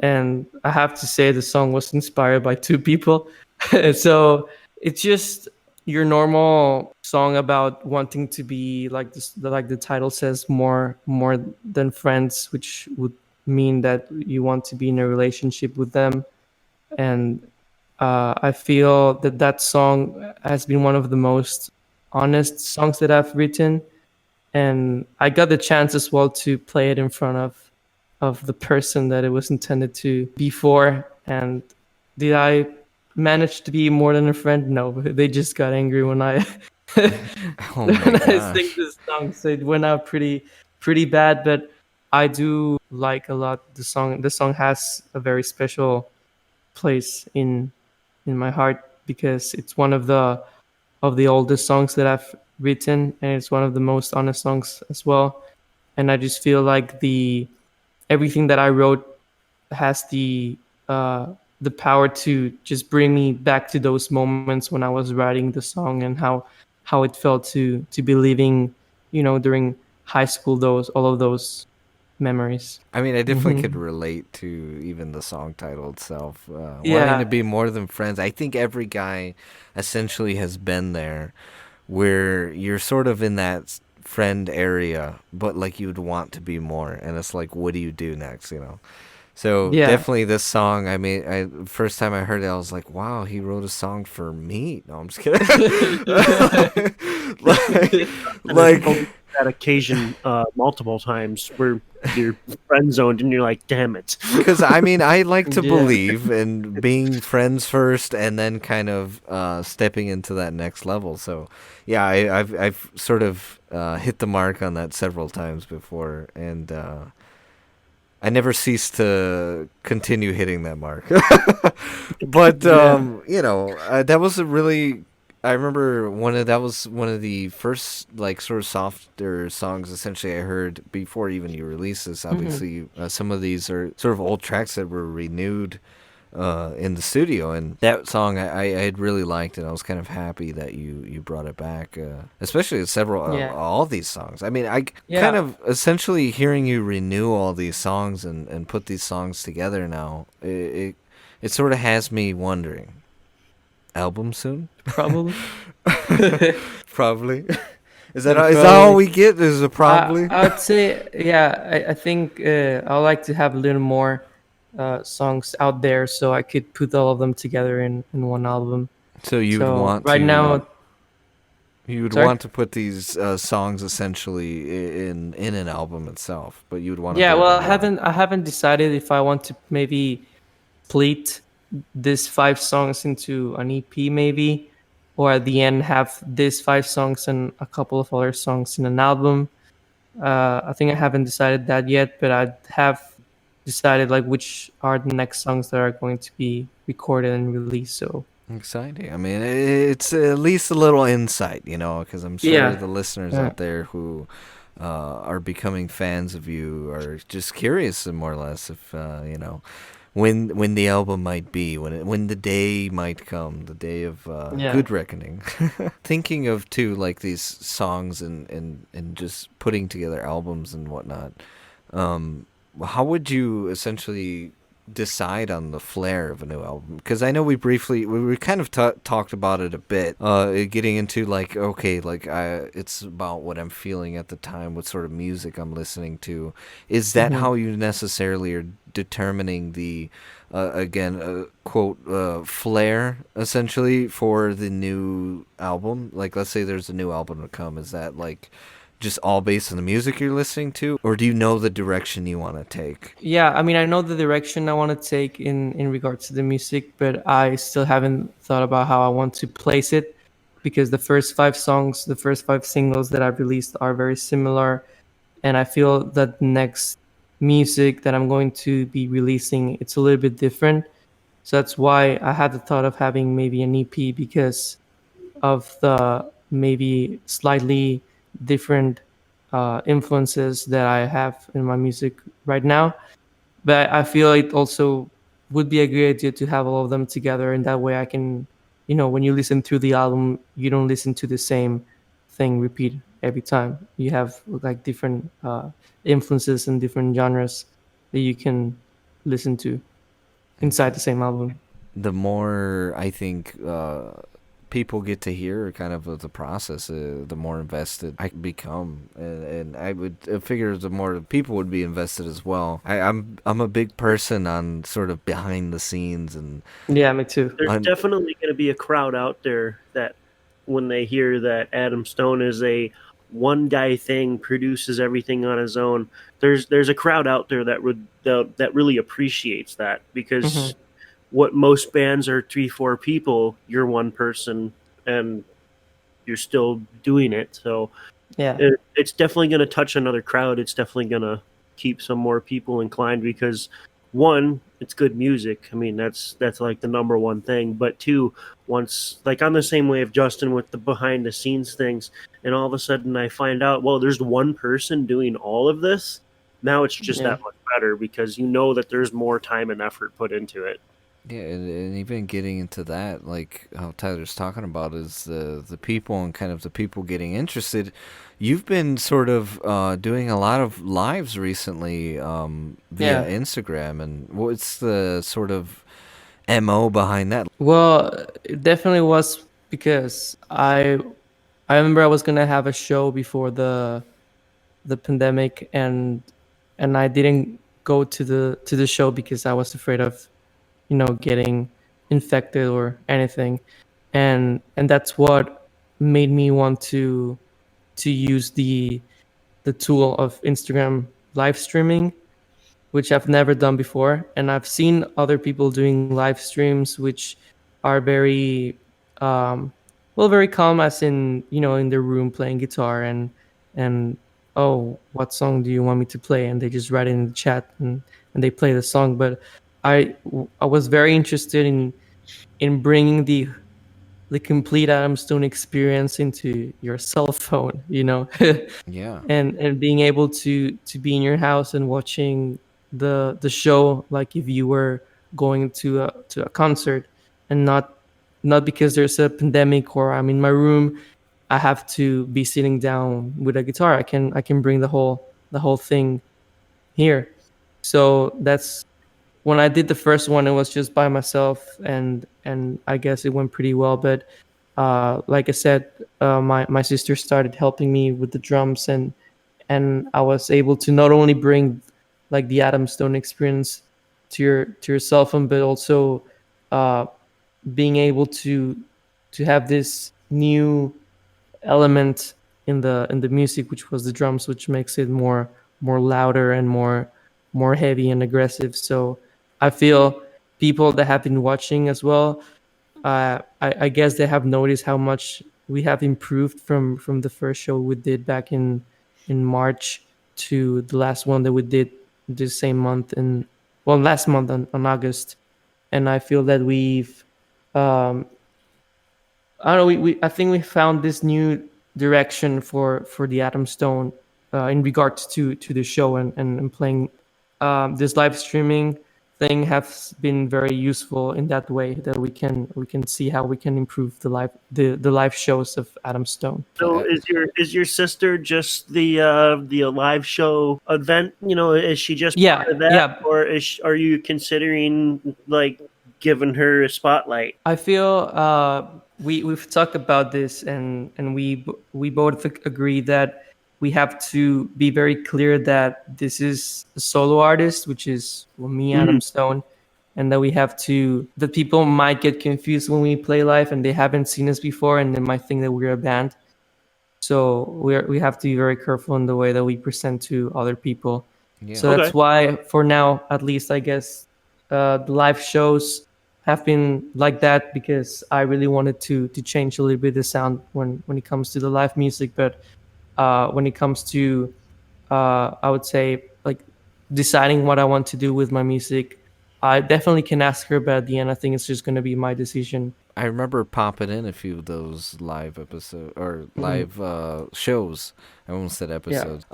And I have to say the song was inspired by two people. So it's just your normal song about wanting to be like this, like the title says, more than friends, which would mean that you want to be in a relationship with them. And, I feel that that song has been one of the most honest songs that I've written, and I got the chance as well to play it in front of the person that it was intended to be for. And did I manage to be more than a friend? No, they just got angry when I Oh my when I sing gosh. this song, so it went out pretty bad. But I do like a lot the song. The song has a very special place in my heart, because it's one of the oldest songs that I've written, and it's one of the most honest songs as well. And I just feel like the everything that I wrote has uh, the power to just bring me back to those moments when I was writing the song, and how it felt to be living, during high school, those all of those memories. I mean, I definitely could Hmm. relate to even the song title itself. Wanting to Yeah. be more than friends. I think every guy essentially has been there where you're sort of in that friend area, but like you'd want to be more. And it's like, what do you do next, you know? So Yeah. definitely this song, I mean, first time I heard it, I was like, wow, he wrote a song for me. No, I'm just kidding. like, And it's probably like that occasion multiple times where you're friend zoned and you're like, damn it. because I mean, I like to Yeah. believe in being friends first and then kind of stepping into that next level. So, yeah, I've sort of hit the mark on that several times before, and I never cease to continue hitting that mark. But Yeah. that was a really. I remember that was one of the first like sort of softer songs essentially I heard before even you released this. Hmm. Obviously, some of these are sort of old tracks that were renewed in the studio, and that song I had really liked, and I was kind of happy that you brought it back, especially with several Yeah. all these songs. I mean, I kind Yeah. of essentially hearing you renew all these songs and put these songs together now. It sort of has me wondering, album soon? Probably. Probably. is that all we get? Is it probably? I would say, yeah, I think I would like to have a little more songs out there so I could put all of them together in one album. So you'd So want right to now, you would sorry? want to put these songs essentially in an album itself, but you'd want to Yeah, break well, them down. I haven't decided if I want to maybe split these 5 songs into an EP maybe, or at the end have these 5 songs and a couple of other songs in an album. I think I haven't decided that yet, but I have decided like which are the next songs that are going to be recorded and released. So Exciting. I mean, it's at least a little insight, because I'm sure yeah, the listeners uh, out there who are becoming fans of you are just curious, more or less, if when the album might be, when the day might come, the day of yeah. good reckoning. Thinking of too, like these songs and just putting together albums and whatnot. How would you essentially decide on the flair of a new album? Because I know we kind of talked about it a bit, getting into like, okay, like it's about what I'm feeling at the time, what sort of music I'm listening to. Is that Hmm. how you necessarily are determining the again quote flair essentially for the new album? Like, let's say there's a new album to come, is that like just all based on the music you're listening to, or do you know the direction you want to take? Yeah, I mean, I know the direction I want to take in regards to the music, but I still haven't thought about how I want to place it because the first 5 songs, the first 5 singles that I've released are very similar, and I feel that the next music that I'm going to be releasing it's a little bit different. So that's why I had the thought of having maybe an EP because of the maybe slightly different influences that I have in my music right now. But I feel it also would be a good idea to have all of them together, and that way I can, when you listen to the album, you don't listen to the same thing repeat every time. You have like different influences and different genres that you can listen to inside the same album. The more I think people get to hear kind of the process, the more invested I become, and I would figure the more people would be invested as well. I'm a big person on sort of behind the scenes and Yeah, me too. There's on. definitely going to be a crowd out there that when they hear that Adam Stone is a one guy thing, produces everything on his own. There's a crowd out there that really appreciates that Hmm. because what most bands are 3-4 people, you're one person and you're still doing it. So Yeah, it's definitely going to touch another crowd. It's definitely going to keep some more people inclined because one, it's good music. I mean, that's like the number one thing. But two, once like I'm the same way of Justin with the behind the scenes things, and all of a sudden I find out, well, there's one person doing all of this. Now it's just yeah, that much better because you know that there's more time and effort put into it. Yeah, and even getting into that, like how Tyler's talking about, is the people and kind of the people getting interested. You've been sort of doing a lot of lives recently via yeah. Instagram, and what's the sort of MO behind that? Well, it definitely was because I remember I was gonna have a show before the pandemic, and I didn't go to the show because I was afraid of getting infected or anything, and that's what made me want to use the tool of Instagram live streaming, which I've never done before. And I've seen other people doing live streams, which are very, very calm, as in, in their room playing guitar and, oh, what song do you want me to play? And they just write it in the chat and they play the song. But I was very interested in bringing the complete Adam Stone experience into your cell phone, Yeah. and being able to be in your house and watching the show like if you were going to a concert, and not because there's a pandemic or I'm in my room I have to be sitting down with a guitar. I can bring the whole thing here. So that's when I did the first one. It was just by myself, and I guess it went pretty well. But Like I said, my sister started helping me with the drums, and I was able to not only bring like the Adam Stone experience to your cell phone, but also uh, being able to have this new element in the music, which was the drums, which makes it more louder and more heavy and aggressive. So I feel people that have been watching as well, I guess they have noticed how much we have improved from the first show we did back in March to the last one that we did this same month in well last month on August. And I feel that we've um, I don't know. I think we found this new direction for the Atom Stone in regards to the show, and playing this live streaming thing has been very useful in that way, that we can see how we can improve the live shows of Atom Stone. So is your sister just the live show event? Is she just Yeah, part of that, yeah. or are you considering like giving her a spotlight? I feel we've talked about this, and we both agree that we have to be very clear that this is a solo artist, which is, well, me, Mhm. Adam Stone, and that we have to that people might get confused when we play live and they haven't seen us before, and they might think that we're a band. So we have to be very careful in the way that we present to other people. Yeah. So Okay. that's why, for now, at least, I guess, the live shows have been like that, because I really wanted to change a little bit the sound when it comes to the live music. But when it comes to, I would say, like, deciding what I want to do with my music, I definitely can ask her. But at the end, I think it's just going to be my decision. I remember popping in a few of those live episode or Mhm. live shows. I almost said Yeah. episodes.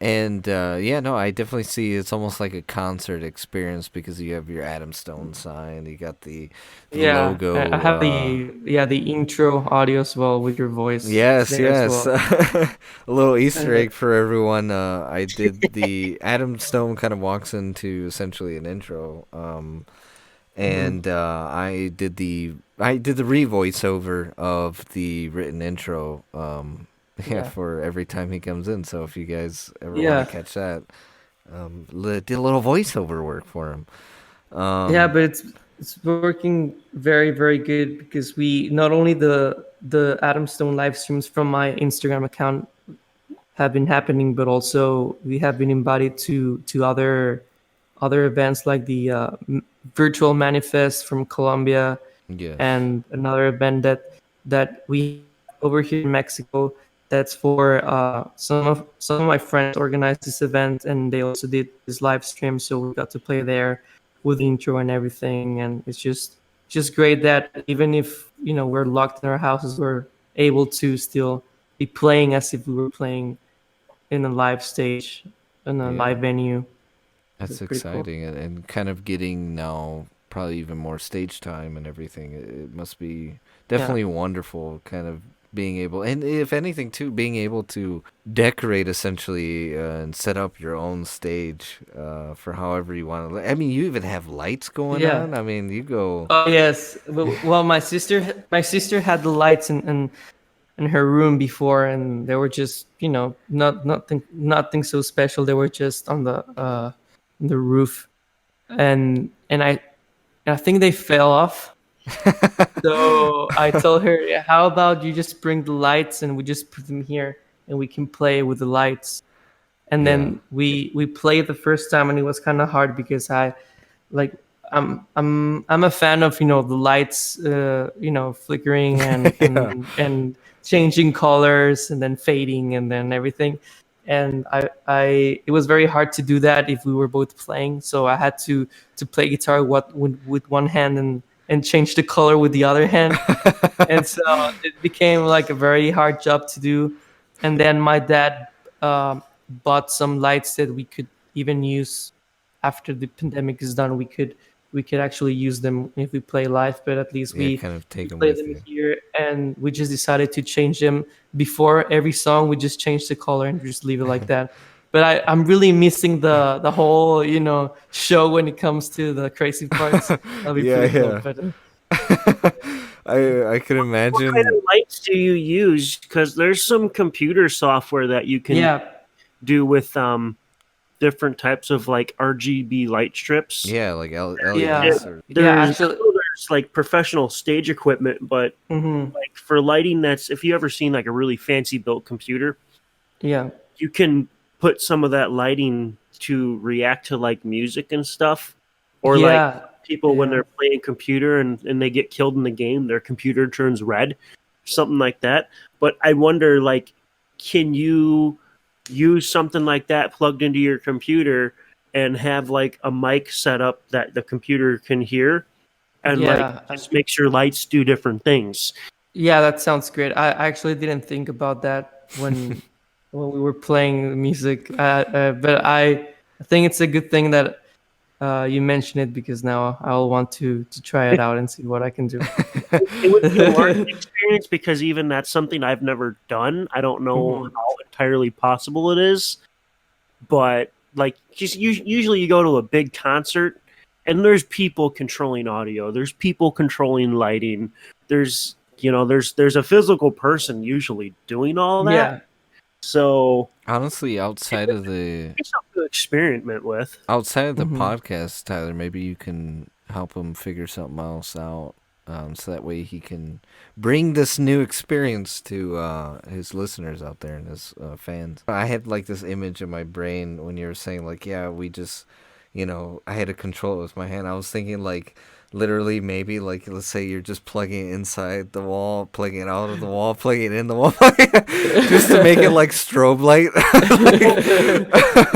And yeah, no, I definitely see it's almost like a concert experience because you have your Adam Stone sign, you got the Yeah, I logo. have the intro audio as well with your voice Yes, there as yes. well. A little Easter Uh, egg for everyone. I did the Adam Stone kind of walks into essentially an intro. mhm. And I did the revoice over of the written intro. Yeah, Yeah, for every time he comes in. So if you guys ever want to yeah, catch that, did a little voiceover work for him. yeah. Um, But it's working very very good, because we not only the Adam Stone live streams from my Instagram account have been happening, but also we have been invited to other events, like the virtual manifest from Colombia, yes. and another event that we have over here in Mexico. That's for some of my friends organized this event, and they also did this live stream, so we got to play there with the intro and everything. And it's just great that even if we're locked in our houses, we're able to still be playing as if we were playing in a live stage, in a Yeah. live venue. That's That's pretty cool. exciting, and kind of getting now probably even more stage time and everything. It must be Yeah. definitely wonderful, kind of being able, and if anything too, being able to decorate essentially and set up your own stage for however you want to. I mean, you even have lights going Yeah. on. I mean, you go. Oh yes. Well, my sister had the lights in her room before, and they were just nothing so special. They were just on the roof, and I think they fell off. So I told her, "Yeah, how about you just bring the lights and we just put them here, and we can play with the lights." And Yeah. then we played the first time, and it was kind of hard, because like I'm a fan of the lights, flickering and Yeah. and changing colors and then fading and then everything. And I it was very hard to do that if we were both playing, so I had to play guitar with one hand, and change the color with the other hand. And so it became like a very hard job to do. And then my dad bought some lights that we could even use after the pandemic is done. We could actually use them if we play live, but at least Yeah, we kind of we take them play with them you. here, and we just decided to change them before every song. We just change the color and just leave it like that. But I'm really missing the whole show when it comes to the crazy parts. That'll be Yeah, pretty cool. yeah. But I could What kind imagine. of lights do you use? Because there's some computer software that you can Yeah, do with different types of like RGB light strips. Yeah, like yeah, LEDs or yeah. There's I Actually, know there's like professional stage equipment, but hmm like for lighting, that's if you ever seen like a really fancy built computer, yeah, you can put some of that lighting to react to like music and stuff, or like yeah, people when yeah. they're playing computer and they get killed in the game, their computer turns red, something like that. But I wonder, like, can you use something like that plugged into your computer and have like a mic set up that the computer can hear and like Yeah, just makes your lights do different things. yeah, that sounds great. I actually didn't think about that when we were playing the music, but I think it's a good thing that you mentioned it because now I'll want to try it out and see what I can do. It would be a learning experience because even that's something I've never done. I don't know Mhm. how entirely possible it is, but like just usually you go to a big concert and there's people controlling audio, there's people controlling lighting, there's a physical person usually doing all that. Yeah, So honestly, it's something to experiment with. outside of the hmm podcast, Tyler, maybe you can help him figure something else out, so that way he can bring this new experience to his listeners out there and his fans. I had like this image in my brain when you were saying like, yeah, we just, I had to control it with my hand. I was thinking like. Literally, maybe like let's say you're just plugging it inside the wall, plugging it out of the wall, plugging it in the wall, just to make it like strobe light.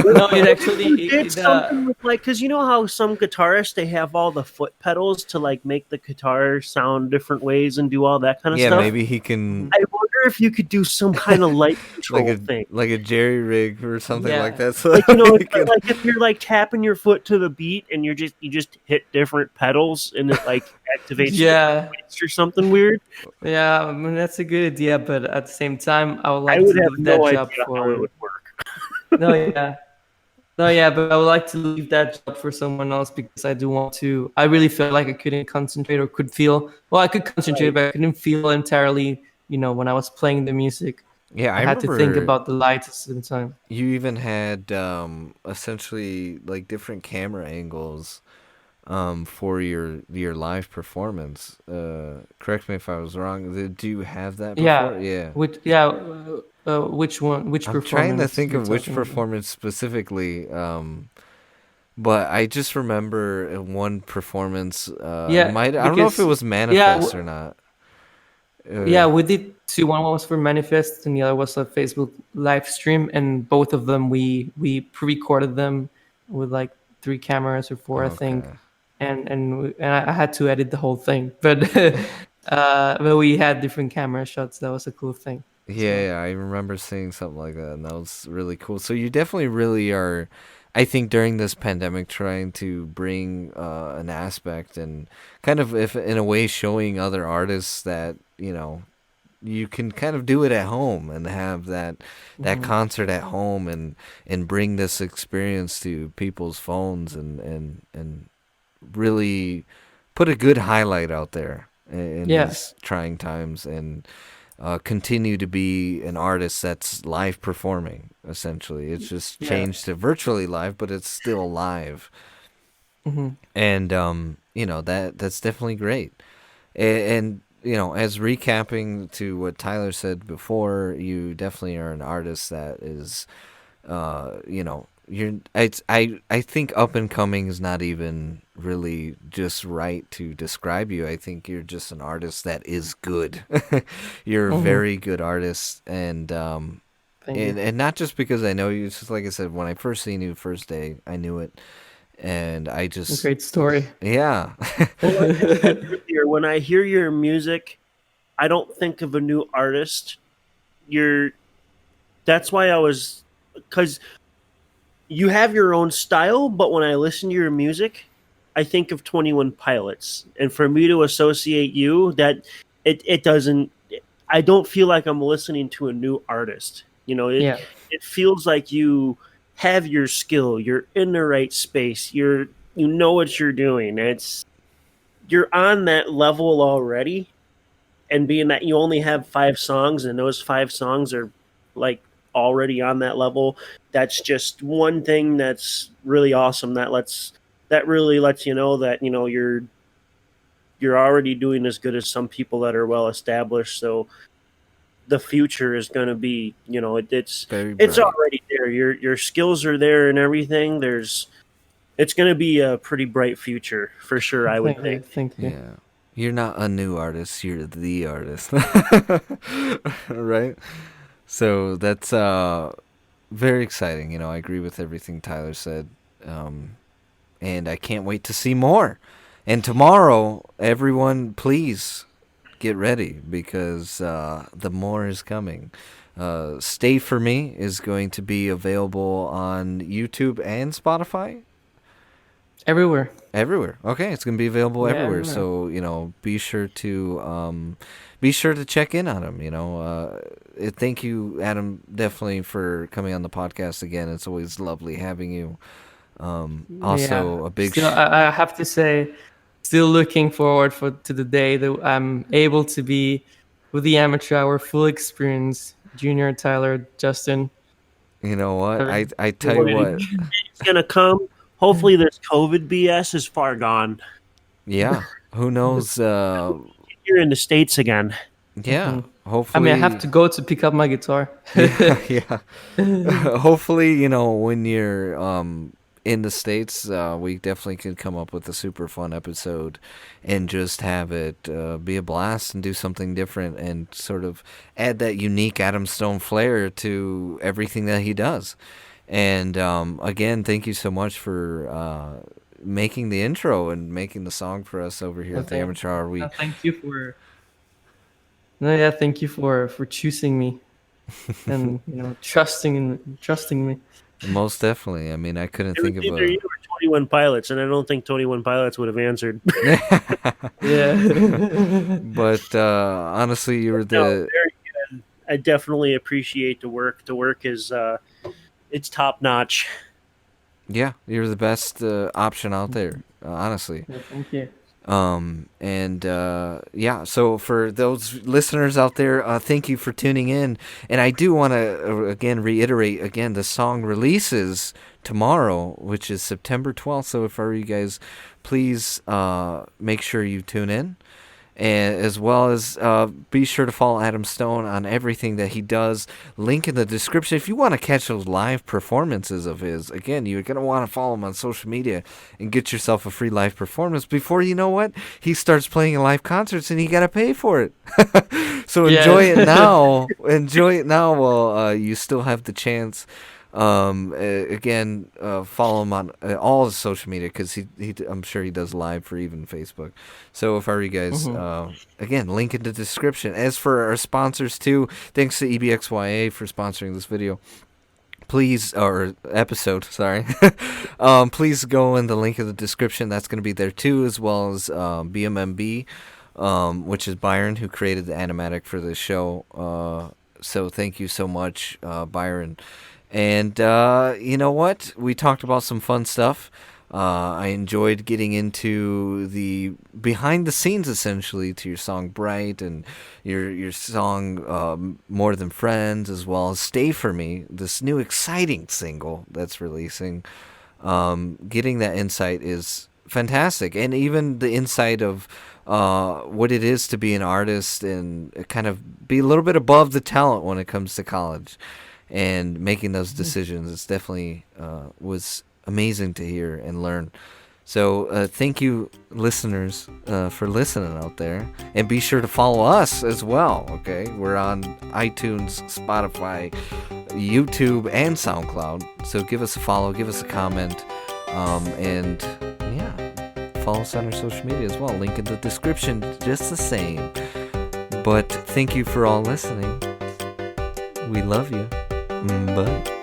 No, it actually You did something with like, because you know how some guitarists they have all the foot pedals to like make the guitar sound different ways and do all that kind of Yeah, stuff. maybe he can I wonder if you could do some kind of light control thing. like a jerry rig or something Yeah. like that. So Like he can- like if you're like tapping your foot to the beat and you just hit different pedals and it like activates yeah, or something weird. yeah. I mean, that's a good idea, but at the same time, I would I like would to have leave no that idea job how it for. would work. No, yeah. No, yeah, but I would like to leave that job for someone else because I do want to. I really felt like I couldn't concentrate or could feel. Well, I could concentrate, but I couldn't feel entirely. When I was playing the music, yeah, I I had to think remember about the lights at the same time. you even had essentially like different camera angles for your live performance. Correct me if I was wrong. Did you have that before? Yeah, Yeah. which one? Which I'm trying to performance think you're of which talking about? performance specifically. But I just remember in one performance. Yeah, I don't know if it because was Manifest or not. yeah, we did two. One was for Manifest, and the other was a Facebook live stream. And both of them, we pre-recorded them with like 3 cameras or 4, I think. Okay. And I had to edit the whole thing, but but we had different camera shots. That was a cool thing. So Yeah, I remember seeing something like that, and that was really cool. So you definitely really are, I think, during this pandemic, trying to bring an aspect and kind of, if in a way, showing other artists that you can kind of do it at home and have that concert at home and bring this experience to people's phones and really put a good highlight out there in yeah, these trying times and continue to be an artist that's live performing. Essentially, it's just yeah, changed to virtually live, but it's still live, hmm and that's definitely great. And as recapping to what Tyler said before, you definitely are an artist that is, I think up and coming is not even really just right to describe you. I think you're just an artist that is good. You're a hmm very good artist, and Thank you. and not just because I know you. It's just like I said, when I first seen you first day, I knew it, and I just Great story. yeah. Well, like I said earlier, when I hear your music, I don't think of a new artist. You're That's why I was, because you have your own style, but when I listen to your music, I think of 21 Pilots. And for me to associate you, that it doesn't, I don't feel like I'm listening to a new artist. Yeah, It feels like you have your skill, you're in the right space, you know what you're doing. You're on that level already. and being that you only have 5 songs and those 5 songs are like already on that level, that's just one thing that's really awesome. That really lets you know that you're already doing as good as some people that are well established. So the future is going to be, it's Very it's bright. already there. Your skills are there and everything. It's going to be a pretty bright future for sure, I would Thank you, think. thank you. Yeah. You're not a new artist, you're the artist. Right? So that's very exciting. I agree with everything Tyler said. And I can't wait to see more. And tomorrow, everyone, please get ready because the more is coming. Stay For Me is going to be available on YouTube and Spotify. Everywhere. Everywhere. Okay, it's gonna be available Yeah, everywhere. everywhere. So be sure to check in on him. Thank you, Adam, definitely for coming on the podcast again. It's always lovely having you. Also, a big Still, I have to say, still looking forward to the day that I'm able to be with the Amateur Hour full experience. Junior, Tyler, Justin. you know what Or- I tell you what. It's going to come. Hopefully this COVID BS is far gone. Yeah, who knows? You're in the States again. Yeah, I hopefully. mean, I have to go to pick up my guitar. Yeah. Hopefully, when you're in the States, we definitely can come up with a super fun episode and just have it be a blast and do something different and sort of add that unique Adam Stone flair to everything that he does. And again, thank you so much for making the intro and making the song for us over here at the Amateur Hour. Thank you for. No, yeah, thank you for choosing me, and trusting me. Most definitely. I mean, I couldn't It was think of either you or 21 Pilots, and I don't think 21 Pilots would have answered. Yeah. But honestly, you were No, the very good. I definitely appreciate the work. The work is it's top notch. yeah, you're the best option out there. Honestly. Yeah, thank you. Yeah, so for those listeners out there, thank you for tuning in. And I do want to again reiterate again, the song releases tomorrow, which is September 12th. So if I were you guys, please make sure you tune in. And as well as be sure to follow Adam Stone on everything that he does. Link in the description. If you want to catch those live performances of his, again, you're going to want to follow him on social media and get yourself a free live performance before you know what? He starts playing in live concerts and you got to pay for it. So enjoy it now. Enjoy it now while you still have the chance. Again, follow him on all his social media because I'm sure he does live for even Facebook. So if I were you guys, again, link in the description. As for our sponsors too, thanks to EBXYA for sponsoring this video. Please, or episode, sorry. Please go in the link in the description. That's going to be there too, as well as BMMB, which is Byron, who created the animatic for this show. So thank you so much, Byron. And you know what? We talked about some fun stuff. I enjoyed getting into the behind the scenes, essentially, to your song "Bright" and your song "More Than Friends," as well as "Stay For Me," this new exciting single that's releasing. Getting that insight is fantastic, and even the insight of what it is to be an artist and kind of be a little bit above the talent when it comes to college. And making those decisions, it's definitely was amazing to hear and learn. So thank you, listeners, for listening out there. And be sure to follow us as well, okay? We're on iTunes, Spotify, YouTube, and SoundCloud. So give us a follow, give us a comment, and yeah, follow us on our social media as well. Link in the description, just the same. But thank you for all listening. We love you. Bye.